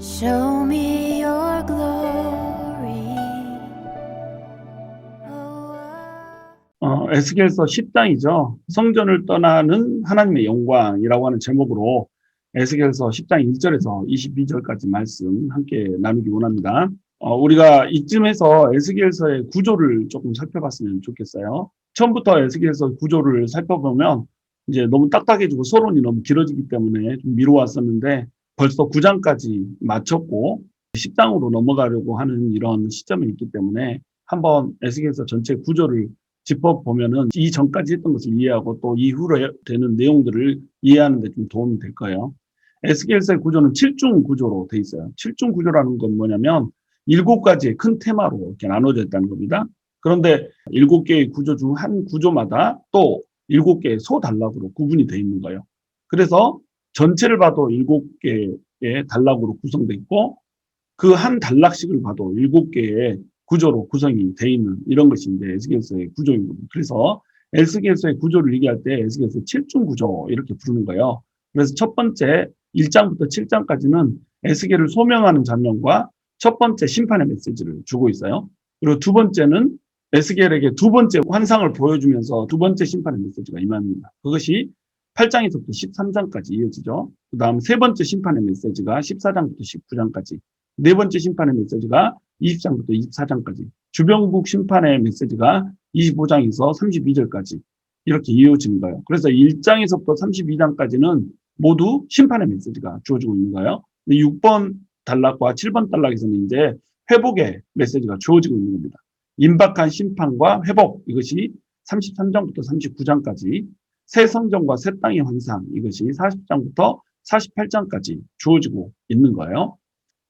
Show me your glory. 에스겔서 10장이죠. 성전을 떠나는 하나님의 영광이라고 하는 제목으로 에스겔서 10장 1절에서 22절까지 말씀 함께 나누기 원합니다. 우리가 이쯤에서 에스겔서의 구조를 조금 살펴봤으면 좋겠어요. 처음부터 에스겔서 구조를 살펴보면 이제 너무 딱딱해지고 서론이 너무 길어지기 때문에 좀 미루었었는데 벌써 9장까지 마쳤고 10장으로 넘어가려고 하는 이런 시점이 있기 때문에 한번 에스겔서 전체 구조를 짚어보면은 이 전까지 했던 것을 이해하고 또 이후로 되는 내용들을 이해하는 데 좀 도움이 될 거예요. 에스겔서의 구조는 7중 구조로 돼 있어요. 7중 구조라는 건 뭐냐면 7가지의 큰 테마로 이렇게 나눠져 있다는 겁니다. 그런데 7개의 구조 중 한 구조마다 또 7개의 소단락으로 구분이 되어 있는 거예요. 그래서 전체를 봐도 7개의 단락으로 구성되어 있고 그 한 단락씩을 봐도 7개의 구조로 구성이 되어 있는 이런 것이 이제 에스겔서의 구조인 겁니다. 그래서 에스겔서의 구조를 얘기할 때 에스겔서 7중 구조 이렇게 부르는 거예요. 그래서 첫 번째 1장부터 7장까지는 에스겔을 소명하는 장면과 첫 번째 심판의 메시지를 주고 있어요. 그리고 두 번째는 에스겔에게 두 번째 환상을 보여주면서 두 번째 심판의 메시지가 임합니다. 그것이 8장에서부터 13장까지 이어지죠. 그 다음 세 번째 심판의 메시지가 14장부터 19장까지, 네 번째 심판의 메시지가 20장부터 24장까지, 주병국 심판의 메시지가 25장에서 32절까지 이렇게 이어지는 거예요. 그래서 1장에서부터 32장까지는 모두 심판의 메시지가 주어지고 있는 거예요. 6번 단락과 7번 단락에서는 이제 회복의 메시지가 주어지고 있는 겁니다. 임박한 심판과 회복, 이것이 33장부터 39장까지, 새 성전과 새 땅의 환상, 이것이 40장부터 48장까지 주어지고 있는 거예요.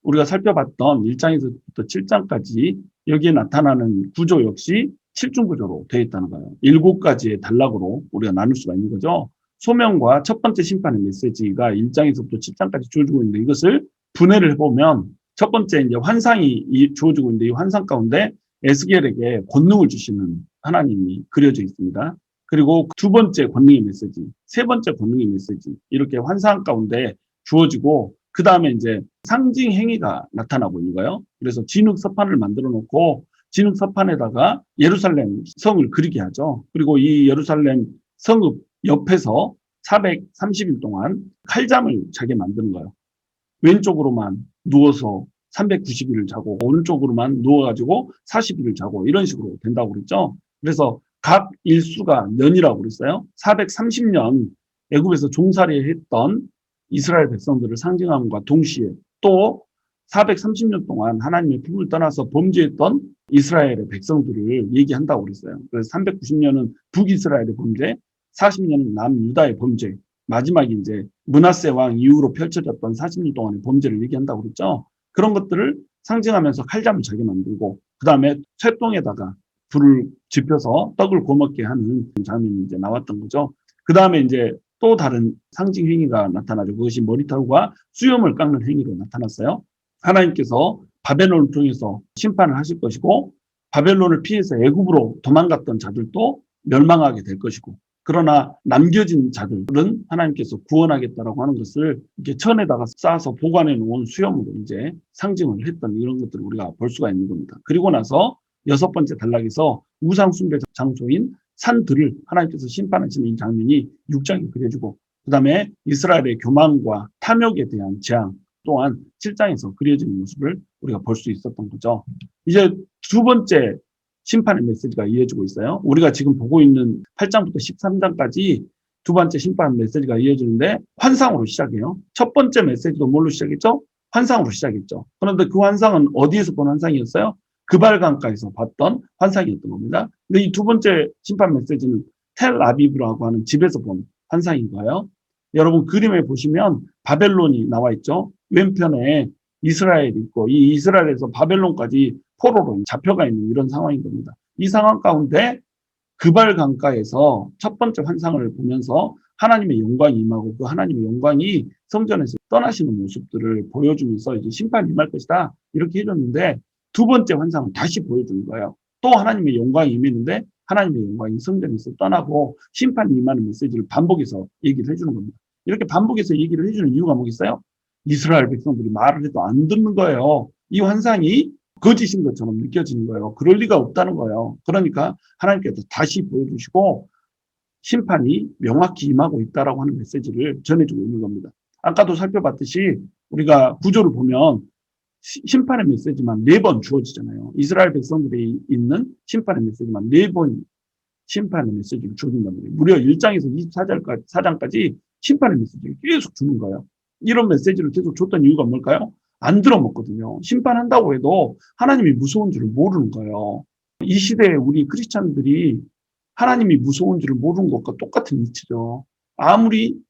우리가 살펴봤던 1장에서부터 7장까지 여기에 나타나는 구조 역시 7중 구조로 되어 있다는 거예요. 7가지의 단락으로 우리가 나눌 수가 있는 거죠. 소명과 첫 번째 심판의 메시지가 1장에서부터 7장까지 주어지고 있는데 이것을 분해를 해보면 첫 번째 이제 환상이 주어지고 있는데 이 환상 가운데 에스겔에게 권능을 주시는 하나님이 그려져 있습니다. 그리고 두 번째 권능의 메시지, 세 번째 권능의 메시지 이렇게 환상 가운데 주어지고 그 다음에 이제 상징 행위가 나타나고 있는 거예요. 그래서 진흙 서판을 만들어 놓고 진흙 서판에다가 예루살렘 성을 그리게 하죠. 그리고 이 예루살렘 성읍 옆에서 430일 동안 칼잠을 자게 만드는 거예요. 왼쪽으로만 누워서 390일을 자고 오른쪽으로만 누워가지고 40일을 자고 이런 식으로 된다고 그랬죠. 그래서 각 일수가 년이라고 그랬어요. 430년 애굽에서 종살이 했던 이스라엘 백성들을 상징함과 동시에 또 430년 동안 하나님의 품을 떠나서 범죄했던 이스라엘의 백성들을 얘기한다고 그랬어요. 그래서 390년은 북이스라엘의 범죄, 40년은 남유다의 범죄, 마지막에 이제 므낫세 왕 이후로 펼쳐졌던 40년 동안의 범죄를 얘기한다고 그랬죠. 그런 것들을 상징하면서 칼잠을 자게 만들고 그 다음에 쇠똥에다가 불을 지펴서 떡을 구워먹게 하는 장면이 이제 나왔던 거죠. 그 다음에 이제 또 다른 상징 행위가 나타나죠. 그것이 머리털과 수염을 깎는 행위로 나타났어요. 하나님께서 바벨론을 통해서 심판을 하실 것이고 바벨론을 피해서 애굽으로 도망갔던 자들도 멸망하게 될 것이고 그러나 남겨진 자들은 하나님께서 구원하겠다라고 하는 것을 이렇게 천에다가 쌓아서 보관해 놓은 수염으로 이제 상징을 했던 이런 것들을 우리가 볼 수가 있는 겁니다. 그리고 나서 6번째 단락에서 우상 숭배 장소인 산들을 하나님께서 심판하시는 이 장면이 6장에 그려지고 그 다음에 이스라엘의 교만과 탐욕에 대한 재앙 또한 7장에서 그려지는 모습을 우리가 볼 수 있었던 거죠. 이제 두 번째 심판의 메시지가 이어지고 있어요. 우리가 지금 보고 있는 8장부터 13장까지 두 번째 심판 메시지가 이어지는데 환상으로 시작해요. 첫 번째 메시지도 뭘로 시작했죠? 환상으로 시작했죠. 그런데 그 환상은 어디에서 본 환상이었어요? 그발강가에서 봤던 환상이었던 겁니다. 근데 이 두 번째 심판 메시지는 텔아비브라고 하는 집에서 본 환상인 거예요. 여러분 그림에 보시면 바벨론이 나와 있죠. 왼편에 이스라엘이 있고 이 이스라엘에서 바벨론까지 포로로 잡혀가 있는 이런 상황인 겁니다. 이 상황 가운데 그발 강가에서 첫 번째 환상을 보면서 하나님의 영광이 임하고 그 하나님의 영광이 성전에서 떠나시는 모습들을 보여주면서 이제 심판이 임할 것이다 이렇게 해줬는데 두 번째 환상을 다시 보여주는 거예요. 또 하나님의 영광이 임했는데 하나님의 영광이 성전에서 떠나고 심판이 임하는 메시지를 반복해서 얘기를 해주는 겁니다. 이렇게 반복해서 얘기를 해주는 이유가 뭐겠어요? 이스라엘 백성들이 말을 해도 안 듣는 거예요. 이 환상이 거짓인 것처럼 느껴지는 거예요. 그럴 리가 없다는 거예요. 그러니까 하나님께서 다시 보여주시고 심판이 명확히 임하고 있다라고 하는 메시지를 전해주고 있는 겁니다. 아까도 살펴봤듯이 우리가 구조를 보면 심판의 메시지만 4번 주어지잖아요. 이스라엘 백성들이 있는 심판의 메시지만 4번 심판의 메시지를 주는 겁니다. 무려 1장에서 24장까지 심판의 메시지를 계속 주는 거예요. 이런 메시지를 계속 줬던 이유가 뭘까요? 안 들어먹거든요. 심판한다고 해도 하나님이 무서운 줄을 모르는 거예요. 이 시대에 우리 크리스찬들이 하나님이 무서운 줄을 모르는 것과 똑같은 이치죠. 아무리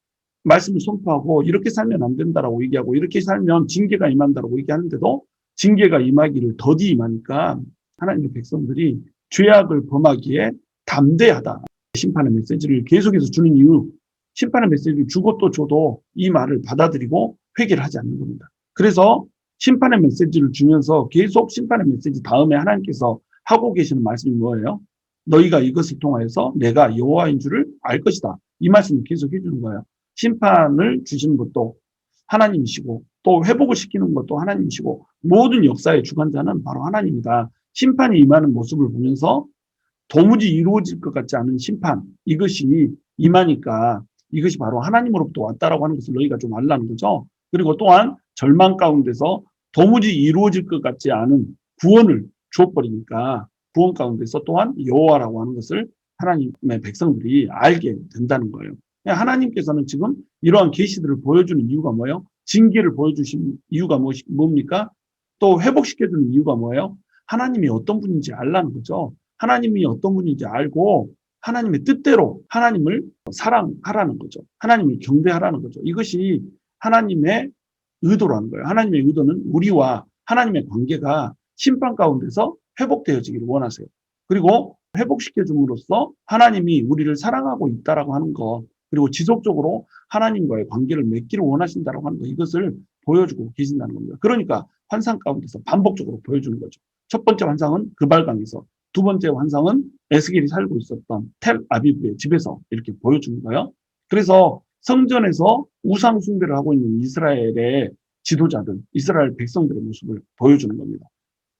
말씀을 선포하고 이렇게 살면 안 된다라고 얘기하고 이렇게 살면 징계가 임한다라고 얘기하는데도 징계가 임하기를 더디 임하니까 하나님의 백성들이 죄악을 범하기에 담대하다. 심판의 메시지를 계속해서 주는 이유, 심판의 메시지를 주고 또 줘도 이 말을 받아들이고 회개를 하지 않는 겁니다. 그래서 심판의 메시지를 주면서 계속 심판의 메시지 다음에 하나님께서 하고 계시는 말씀이 뭐예요? 너희가 이것을 통하여서 내가 여호와인 줄을 알 것이다. 이 말씀을 계속 해주는 거예요. 심판을 주시는 것도 하나님이시고 또 회복을 시키는 것도 하나님이시고 모든 역사의 주관자는 바로 하나님이다. 심판이 임하는 모습을 보면서 도무지 이루어질 것 같지 않은 심판, 이것이 임하니까 이것이 바로 하나님으로부터 왔다라고 하는 것을 너희가 좀 알라는 거죠. 그리고 또한 절망 가운데서 도무지 이루어질 것 같지 않은 구원을 주어버리니까 구원 가운데서 또한 여호와라고 하는 것을 하나님의 백성들이 알게 된다는 거예요. 하나님께서는 지금 이러한 계시들을 보여주는 이유가 뭐예요? 징계를 보여주신 이유가 뭡니까? 또 회복시켜주는 이유가 뭐예요? 하나님이 어떤 분인지 알라는 거죠. 하나님이 어떤 분인지 알고 하나님의 뜻대로 하나님을 사랑하라는 거죠. 하나님을 경배하라는 거죠. 이것이 하나님의 의도라는 거예요. 하나님의 의도는 우리와 하나님의 관계가 심판 가운데서 회복되어지기를 원하세요. 그리고 회복시켜 줌으로써 하나님이 우리를 사랑하고 있다라고 하는 것, 그리고 지속적으로 하나님과의 관계를 맺기를 원하신다라고 하는 것, 이것을 보여주고 계신다는 겁니다. 그러니까 환상 가운데서 반복적으로 보여주는 거죠. 첫 번째 환상은 그발강에서, 두 번째 환상은 에스겔이 살고 있었던 텔 아비브의 집에서 이렇게 보여주는 거예요. 그래서 성전에서 우상 숭배를 하고 있는 이스라엘의 지도자들, 이스라엘 백성들의 모습을 보여주는 겁니다.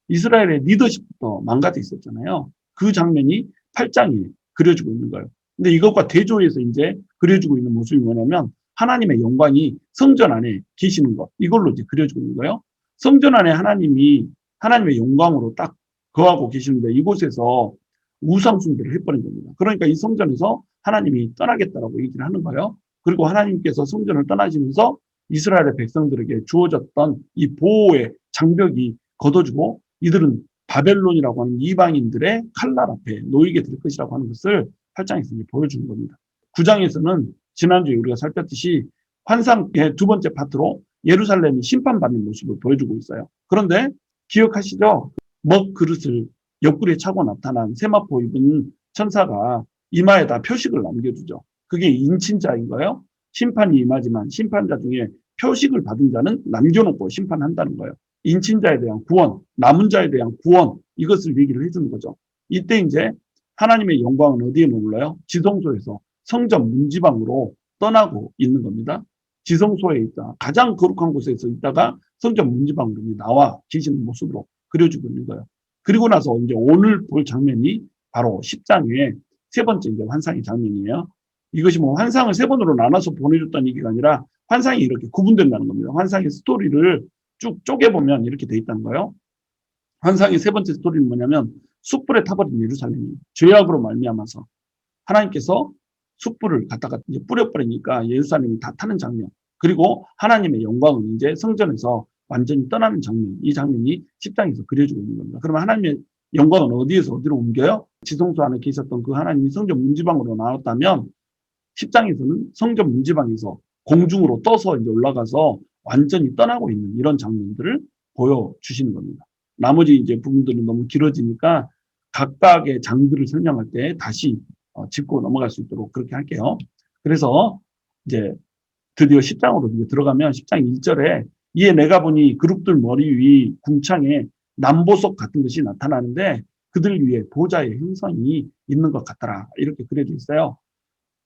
이스라엘의 리더십부터 망가져 있었잖아요. 그 장면이 8장에 그려지고 있는 거예요. 근데 이것과 대조해서 이제 그려지고 있는 모습이 뭐냐면 하나님의 영광이 성전 안에 계시는 것, 이걸로 이제 그려지고 있는 거예요. 성전 안에 하나님이 하나님의 영광으로 딱 거하고 계시는데 이곳에서 우상 숭배를 해버린 겁니다. 그러니까 이 성전에서 하나님이 떠나겠다라고 얘기를 하는 거예요. 그리고 하나님께서 성전을 떠나시면서 이스라엘의 백성들에게 주어졌던 이 보호의 장벽이 걷어지고 이들은 바벨론이라고 하는 이방인들의 칼날 앞에 놓이게 될 것이라고 하는 것을 8장에서 이제 보여주는 겁니다. 9장에서는 지난주에 우리가 살폈듯이 환상의 두 번째 파트로 예루살렘이 심판받는 모습을 보여주고 있어요. 그런데 기억하시죠? 먹 그릇을 옆구리에 차고 나타난 세마포 입은 천사가 이마에다 표식을 남겨주죠. 그게 인친자인 거예요. 심판이 임하지만 심판자 중에 표식을 받은 자는 남겨놓고 심판한다는 거예요. 인친자에 대한 구원, 남은 자에 대한 구원, 이것을 얘기를 해주는 거죠. 이때 이제 하나님의 영광은 어디에 머물러요? 지성소에서 성전 문지방으로 떠나고 있는 겁니다. 지성소에 있다, 가장 거룩한 곳에서 있다가 성전 문지방으로 나와 계시는 모습으로 그려지고 있는 거예요. 그리고 나서 이제 오늘 볼 장면이 바로 10장의 세 번째 이제 환상의 장면이에요. 이것이 뭐 환상을 세 번으로 나눠서 보내줬다는 얘기가 아니라 환상이 이렇게 구분된다는 겁니다. 환상의 스토리를 쭉 쪼개보면 이렇게 돼 있다는 거예요. 환상의 세 번째 스토리는 뭐냐면 숯불에 타버린 예루살렘이 죄악으로 말미암아서 하나님께서 숯불을 갖다가 이제 뿌려버리니까 예루살렘이 다 타는 장면. 그리고 하나님의 영광은 이제 성전에서 완전히 떠나는 장면. 이 장면이 10장에서 그려지고 있는 겁니다. 그러면 하나님의 영광은 어디에서 어디로 옮겨요? 지성소 안에 계셨던 그 하나님이 성전 문지방으로 나왔다면 10장에서는 성전 문지방에서 공중으로 떠서 이제 올라가서 완전히 떠나고 있는 이런 장면들을 보여주시는 겁니다. 나머지 이제 부분들은 너무 길어지니까 각각의 장들을 설명할 때 다시 짚고 넘어갈 수 있도록 그렇게 할게요. 그래서 이제 드디어 10장으로 이제 들어가면 10장 1절에 이에 내가 보니 그룹들 머리 위 궁창에 남보석 같은 것이 나타나는데 그들 위에 보좌의 형상이 있는 것 같더라. 이렇게 그려져 있어요.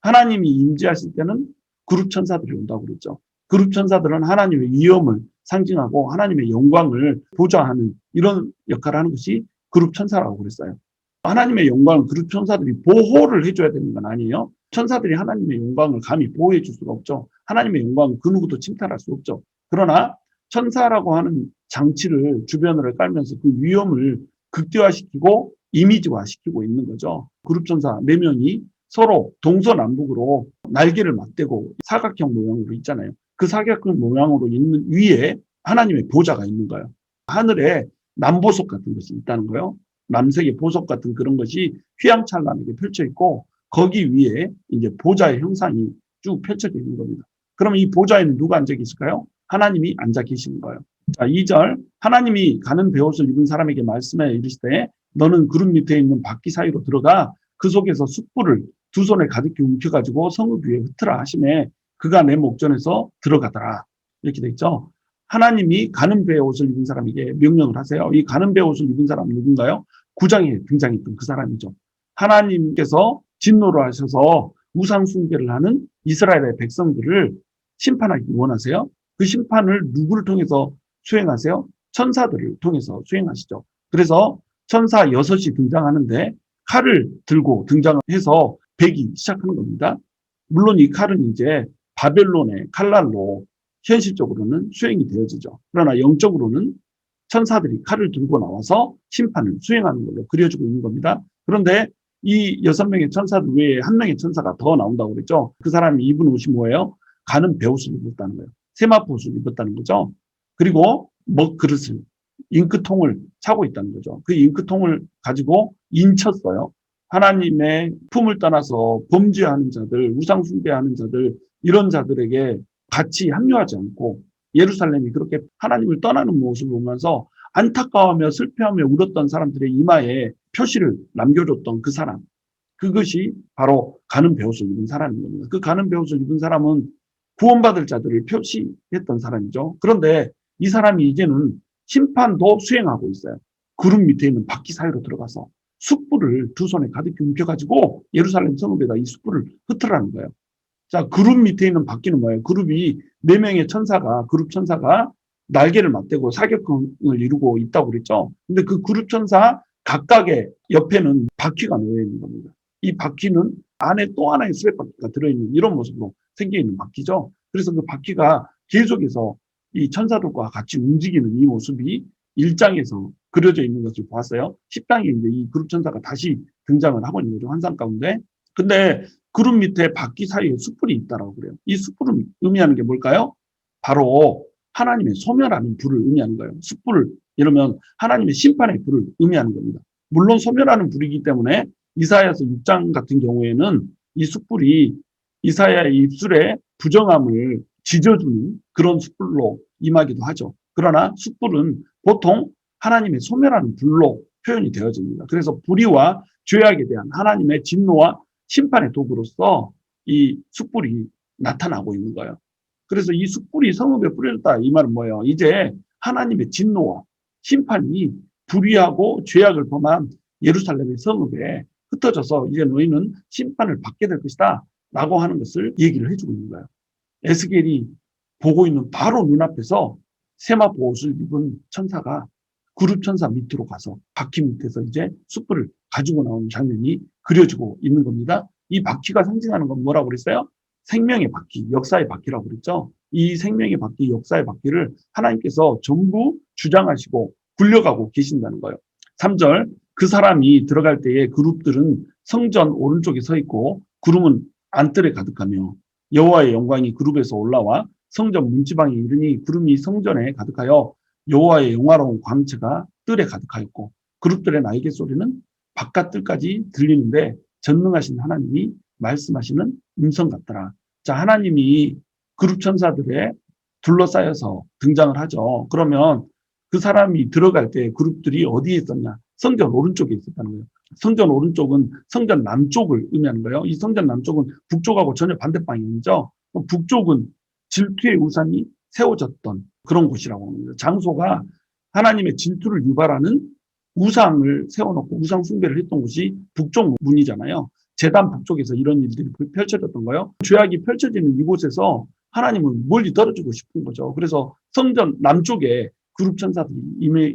하나님이 임재하실 때는 그룹 천사들이 온다고 그랬죠. 그룹 천사들은 하나님의 위엄을 상징하고 하나님의 영광을 보좌하는 이런 역할을 하는 것이 그룹 천사라고 그랬어요. 하나님의 영광을 그룹 천사들이 보호를 해줘야 되는 건 아니에요. 천사들이 하나님의 영광을 감히 보호해 줄 수가 없죠. 하나님의 영광은 그 누구도 침탈할 수 없죠. 그러나 천사라고 하는 장치를 주변으로 깔면서 그 위험을 극대화시키고 이미지화시키고 있는 거죠. 그룹 천사 4명이 서로 동서남북으로 날개를 맞대고 사각형 모양으로 있잖아요. 그 사각형 모양으로 있는 위에 하나님의 보좌가 있는 거예요. 하늘에 남보석 같은 것이 있다는 거예요. 남색의 보석 같은 그런 것이 휘황찬란하게 펼쳐 있고 거기 위에 이제 보좌의 형상이 쭉 펼쳐져 있는 겁니다. 그러면 이 보좌에는 누가 앉아 계실까요? 하나님이 앉아 계시는 거예요. 자, 2절 하나님이 가는 베옷을 입은 사람에게 말씀해 이르시되 너는 구름 밑에 있는 바퀴 사이로 들어가 그 속에서 숯불을 두 손에 가득히 움켜가지고 성읍 위에 흩으라 하시매 그가 내 목전에서 들어가더라. 이렇게 돼 있죠. 하나님이 가는 배의 옷을 입은 사람에게 명령을 하세요. 이 가는 배의 옷을 입은 사람은 누군가요? 9장에 등장했던 그 사람이죠. 하나님께서 진노를 하셔서 우상 숭배를 하는 이스라엘의 백성들을 심판하기 원하세요. 그 심판을 누구를 통해서 수행하세요? 천사들을 통해서 수행하시죠. 그래서 천사 6이 등장하는데 칼을 들고 등장해서 배기 시작하는 겁니다. 물론 이 칼은 이제 바벨론의 칼날로 현실적으로는 수행이 되어지죠. 그러나 영적으로는 천사들이 칼을 들고 나와서 심판을 수행하는 걸로 그려지고 있는 겁니다. 그런데 이 6명의 천사들 외에 1명의 천사가 더 나온다고 그랬죠. 그 사람이 입은 옷이 뭐예요? 가는 베옷을 입었다는 거예요. 세마포옷을 입었다는 거죠. 그리고 먹그릇을, 잉크통을 차고 있다는 거죠. 그 잉크통을 가지고 인쳤어요. 하나님의 품을 떠나서 범죄하는 자들, 우상 숭배하는 자들, 이런 자들에게 같이 합류하지 않고 예루살렘이 그렇게 하나님을 떠나는 모습을 보면서 안타까워하며 슬퍼하며 울었던 사람들의 이마에 표시를 남겨줬던 그 사람, 그것이 바로 가는 베옷을 입은 사람인 겁니다. 그 가는 베옷을 입은 사람은 구원받을 자들을 표시했던 사람이죠. 그런데 이 사람이 이제는 심판도 수행하고 있어요. 구름 밑에 있는 바퀴 사이로 들어가서 숯불을 두 손에 가득히 움켜가지고 예루살렘 성읍에다 이 숯불을 흩으라는 거예요. 자, 그룹 밑에 있는 바퀴는 뭐예요? 그룹이 4명의 천사가, 그룹 천사가 날개를 맞대고 사격을 이루고 있다고 그랬죠. 근데 그 그룹 천사 각각의 옆에는 바퀴가 놓여 있는 겁니다. 이 바퀴는 안에 또 하나의 수백 바퀴가 들어있는 이런 모습으로 생겨 있는 바퀴죠. 그래서 그 바퀴가 계속해서 이 천사들과 같이 움직이는 이 모습이 1장에서 그려져 있는 것을 보았어요. 10장에 이제 이 그룹 천사가 다시 등장을 하고 있는 거죠. 환상 가운데. 근데 그룹 밑에 바퀴 사이에 숯불이 있다라고 그래요. 이 숯불은 의미하는 게 뭘까요? 바로 하나님의 소멸하는 불을 의미하는 거예요. 숯불을 이러면 하나님의 심판의 불을 의미하는 겁니다. 물론 소멸하는 불이기 때문에 이사야서 6장 같은 경우에는 이 숯불이 이사야의 입술에 부정함을 지져주는 그런 숯불로 임하기도 하죠. 그러나 숯불은 보통 하나님의 소멸하는 불로 표현이 되어집니다. 그래서 불의와 죄악에 대한 하나님의 진노와 심판의 도구로서 이 숯불이 나타나고 있는 거예요. 그래서 이 숯불이 성읍에 뿌려졌다. 이 말은 뭐예요? 이제 하나님의 진노와 심판이 불의하고 죄악을 범한 예루살렘의 성읍에 흩어져서 이제 너희는 심판을 받게 될 것이다. 라고 하는 것을 얘기를 해주고 있는 거예요. 에스겔이 보고 있는 바로 눈앞에서 세마포 옷을 입은 천사가 그룹 천사 밑으로 가서 바퀴 밑에서 이제 숯불을 가지고 나오는 장면이 그려지고 있는 겁니다. 이 바퀴가 상징하는 건 뭐라고 그랬어요? 생명의 바퀴, 역사의 바퀴라고 그랬죠. 이 생명의 바퀴, 역사의 바퀴를 하나님께서 전부 주장하시고 굴려가고 계신다는 거예요. 3절, 그 사람이 들어갈 때에 그룹들은 성전 오른쪽에 서 있고 구름은 안뜰에 가득하며 여호와의 영광이 그룹에서 올라와 성전 문지방에 이르니 구름이 성전에 가득하여 여호와의 영화로운 광채가 뜰에 가득하였고 그룹들의 날개 소리는 바깥 뜰까지 들리는데 전능하신 하나님이 말씀하시는 음성 같더라. 자, 하나님이 그룹 천사들에 둘러싸여서 등장을 하죠. 그러면 그 사람이 들어갈 때 그룹들이 어디에 있었냐? 성전 오른쪽에 있었다는 거예요. 성전 오른쪽은 성전 남쪽을 의미하는 거예요. 이 성전 남쪽은 북쪽하고 전혀 반대 방향이죠. 북쪽은 질투의 우상이 세워졌던 그런 곳이라고 합니다. 장소가 하나님의 질투를 유발하는 우상을 세워놓고 우상 숭배를 했던 곳이 북쪽 문이잖아요. 제단 북쪽에서 이런 일들이 펼쳐졌던 거예요. 죄악이 펼쳐지는 이곳에서 하나님은 멀리 떨어지고 싶은 거죠. 그래서 성전 남쪽에 그룹 천사들이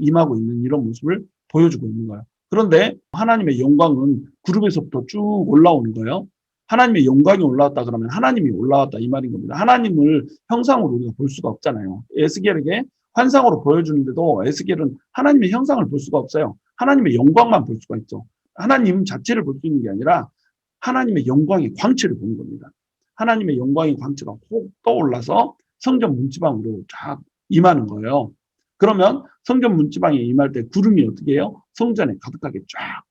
임하고 있는 이런 모습을 보여주고 있는 거예요. 그런데 하나님의 영광은 그룹에서부터 쭉 올라오는 거예요. 하나님의 영광이 올라왔다 그러면 하나님이 올라왔다 이 말인 겁니다. 하나님을 형상으로 우리가 볼 수가 없잖아요. 에스겔에게 환상으로 보여주는데도 에스겔은 하나님의 형상을 볼 수가 없어요. 하나님의 영광만 볼 수가 있죠. 하나님 자체를 볼 수 있는 게 아니라 하나님의 영광의 광채를 보는 겁니다. 하나님의 영광의 광채가 혹 떠올라서 성전 문지방으로 쫙 임하는 거예요. 그러면 성전 문지방에 임할 때 구름이 어떻게 해요? 성전에 가득하게 쫙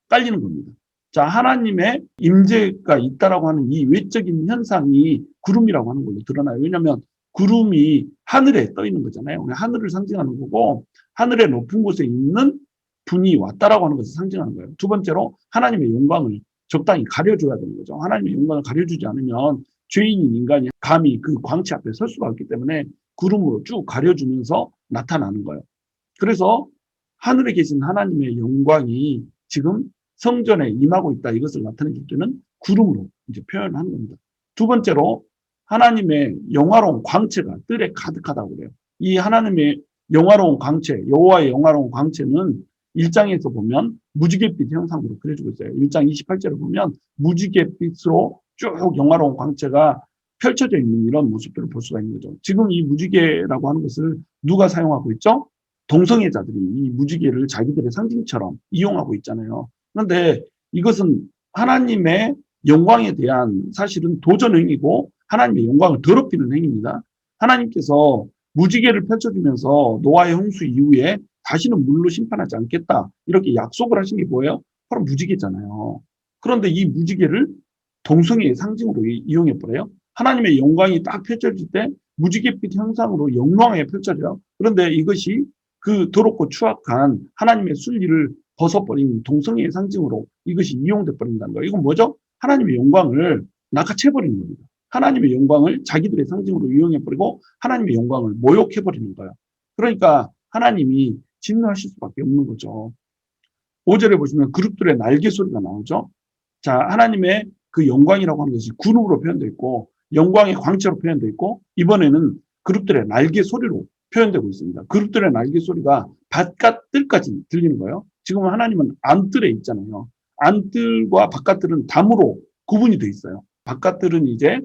깔리는 겁니다. 자, 하나님의 임재가 있다라고 하는 이 외적인 현상이 구름이라고 하는 걸로 드러나요. 왜냐하면 구름이 하늘에 떠 있는 거잖아요. 하늘을 상징하는 거고 하늘의 높은 곳에 있는 분이 왔다라고 하는 것을 상징하는 거예요. 두 번째로 하나님의 영광을 적당히 가려줘야 되는 거죠. 하나님의 영광을 가려주지 않으면 죄인인 인간이 감히 그 광채 앞에 설 수가 없기 때문에 구름으로 쭉 가려주면서 나타나는 거예요. 그래서 하늘에 계신 하나님의 영광이 지금 성전에 임하고 있다 이것을 나타내줄 때는 구름으로 이제 표현하는 겁니다. 두 번째로 하나님의 영화로운 광채가 뜰에 가득하다고 그래요. 이 하나님의 영화로운 광채, 여호와의 영화로운 광채는 1장에서 보면 무지갯빛 형상으로 그려주고 있어요. 1장 28절을 보면 무지갯빛으로 쭉 영화로운 광채가 펼쳐져 있는 이런 모습들을 볼 수가 있는 거죠. 지금 이 무지개라고 하는 것을 누가 사용하고 있죠? 동성애자들이 이 무지개를 자기들의 상징처럼 이용하고 있잖아요. 그런데 이것은 하나님의 영광에 대한 사실은 도전행위고 하나님의 영광을 더럽히는 행위입니다. 하나님께서 무지개를 펼쳐주면서 노아의 홍수 이후에 다시는 물로 심판하지 않겠다 이렇게 약속을 하신 게 뭐예요? 바로 무지개잖아요. 그런데 이 무지개를 동성애의 상징으로 이용해버려요. 하나님의 영광이 딱 펼쳐질 때 무지갯빛 형상으로 영롱하게 펼쳐져요. 그런데 이것이 그 더럽고 추악한 하나님의 순리를 벗어버린 동성애의 상징으로 이것이 이용돼 버린다는 거예요. 이건 뭐죠? 하나님의 영광을 낚아채버리는 겁니다. 하나님의 영광을 자기들의 상징으로 이용해버리고 하나님의 영광을 모욕해버리는 거예요. 그러니까 하나님이 진노하실 수밖에 없는 거죠. 5절에 보시면 그룹들의 날개 소리가 나오죠. 자, 하나님의 그 영광이라고 하는 것이 구름으로 표현되어 있고 영광의 광채로 표현되어 있고 이번에는 그룹들의 날개 소리로 표현되고 있습니다. 그룹들의 날개 소리가 바깥들까지 들리는 거예요. 지금 하나님은 안뜰에 있잖아요. 안뜰과 바깥들은 담으로 구분이 되어 있어요. 바깥들은 이제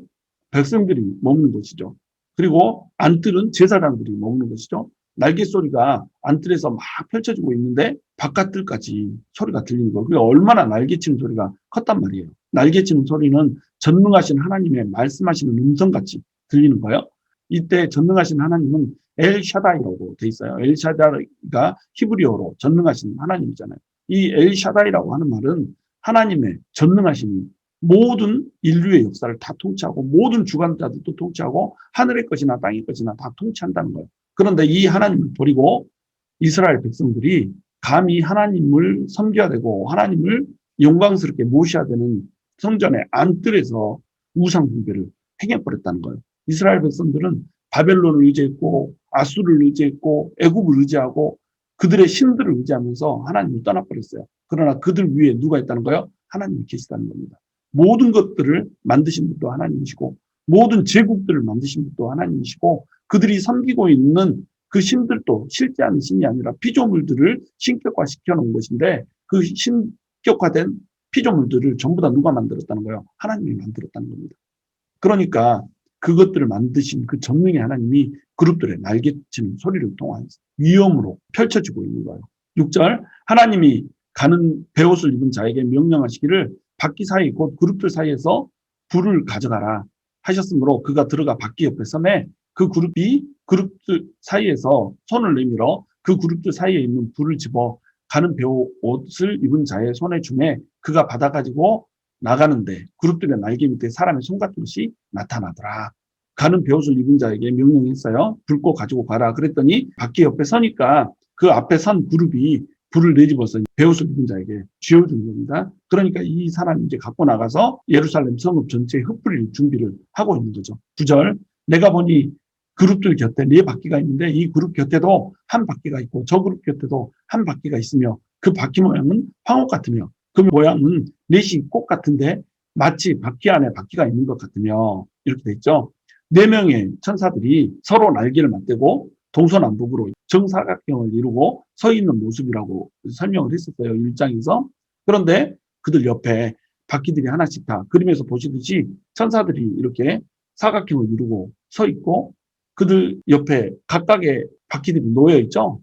백성들이 머무는 곳이죠. 그리고 안뜰은 제사장들이 머무는 곳이죠. 날개 소리가 안뜰에서 막 펼쳐지고 있는데 바깥들까지 소리가 들리는 거예요. 그게 얼마나 날개치는 소리가 컸단 말이에요. 날개치는 소리는 전능하신 하나님의 말씀하시는 음성같이 들리는 거예요. 이때 전능하신 하나님은 엘샤다이라고 돼 있어요. 엘샤다이가 히브리어로 전능하신 하나님이잖아요. 이 엘샤다이라고 하는 말은 하나님의 전능하심이 모든 인류의 역사를 다 통치하고 모든 주관자들도 통치하고 하늘의 것이나 땅의 것이나 다 통치한다는 거예요. 그런데 이 하나님을 버리고 이스라엘 백성들이 감히 하나님을 섬겨야 되고 하나님을 영광스럽게 모셔야 되는 성전의 안뜰에서 우상 숭배를 행해버렸다는 거예요. 이스라엘 백성들은 바벨론을 의지했고 아수르를 의지했고 애굽을 의지하고 그들의 신들을 의지하면서 하나님을 떠나버렸어요. 그러나 그들 위에 누가 있다는 거예요? 하나님이 계시다는 겁니다. 모든 것들을 만드신 분도 하나님이시고 모든 제국들을 만드신 분도 하나님이시고 그들이 섬기고 있는 그 신들도 실제하는 신이 아니라 피조물들을 신격화시켜 놓은 것인데 그 신격화된 피조물들을 전부 다 누가 만들었다는 거예요? 하나님이 만들었다는 겁니다. 그러니까 그것들을 만드신 그 전능의 하나님이 그룹들의 날개치는 소리를 통한 위엄으로 펼쳐지고 있는 거예요. 6절 하나님이 가는 베옷을 입은 자에게 명령하시기를 바퀴 사이 곧 그룹들 사이에서 불을 가져가라 하셨으므로 그가 들어가 바퀴 옆에 서매 그 그룹이 그룹들 사이에서 손을 내밀어 그 그룹들 사이에 있는 불을 집어 가는 베옷을 입은 자의 손에 주매 그가 받아가지고 나가는데 그룹들의 날개 밑에 사람의 손 같은 것이 나타나더라. 가는 베옷을 입은 자에게 명령했어요. 불꽃 가지고 가라. 그랬더니 바퀴 옆에 서니까 그 앞에 선 그룹이 불을 내집어서 베옷을 입은 자에게 쥐어준 겁니다. 그러니까 이 사람이 이제 갖고 나가서 예루살렘 성읍 전체에 흩뿌릴 준비를 하고 있는 거죠. 9절 내가 보니 그룹들 곁에 4바퀴가 있는데 이 그룹 곁에도 한 바퀴가 있고 저 그룹 곁에도 한 바퀴가 있으며 그 바퀴 모양은 황옥 같으며 그 모양은 넷이 꽃 같은데 마치 바퀴 안에 바퀴가 있는 것 같으며 이렇게 돼 있죠. 네 명의 천사들이 서로 날개를 맞대고 동서남북으로 정사각형을 이루고 서 있는 모습이라고 설명을 했었어요. 1장에서. 그런데 그들 옆에 바퀴들이 하나씩 다 그림에서 보시듯이 천사들이 이렇게 사각형을 이루고 서 있고 그들 옆에 각각의 바퀴들이 놓여 있죠.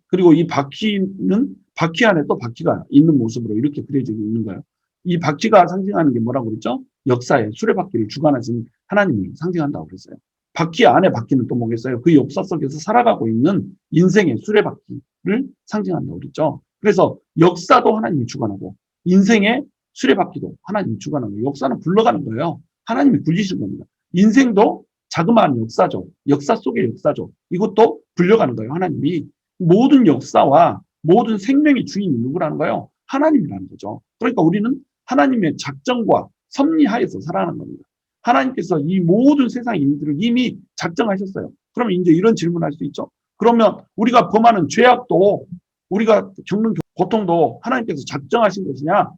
그리고 이 바퀴는 바퀴 안에 또 바퀴가 있는 모습으로 이렇게 그려져 있는 거예요. 이 바퀴가 상징하는 게 뭐라고 그랬죠? 역사의 수레바퀴를 주관하신 하나님을 상징한다고 그랬어요. 바퀴 안에 바퀴는 또 뭐겠어요? 그 역사 속에서 살아가고 있는 인생의 수레바퀴를 상징한다고 그랬죠. 그래서 역사도 하나님이 주관하고 인생의 수레바퀴도 하나님이 주관하는 거예요. 역사는 굴러가는 거예요. 하나님이 굴리신 겁니다. 인생도 자그마한 역사죠. 역사 속의 역사죠. 이것도 굴려가는 거예요. 하나님이. 모든 역사와 모든 생명의 주인이 누구라는 거예요? 하나님이라는 거죠. 그러니까 우리는 하나님의 작정과 섭리하에서 살아가는 겁니다. 하나님께서 이 모든 세상의 일들을 이미 작정하셨어요. 그러면 이제 이런 질문을 할 수 있죠. 그러면 우리가 범하는 죄악도 우리가 겪는 고통도 하나님께서 작정하신 것이냐?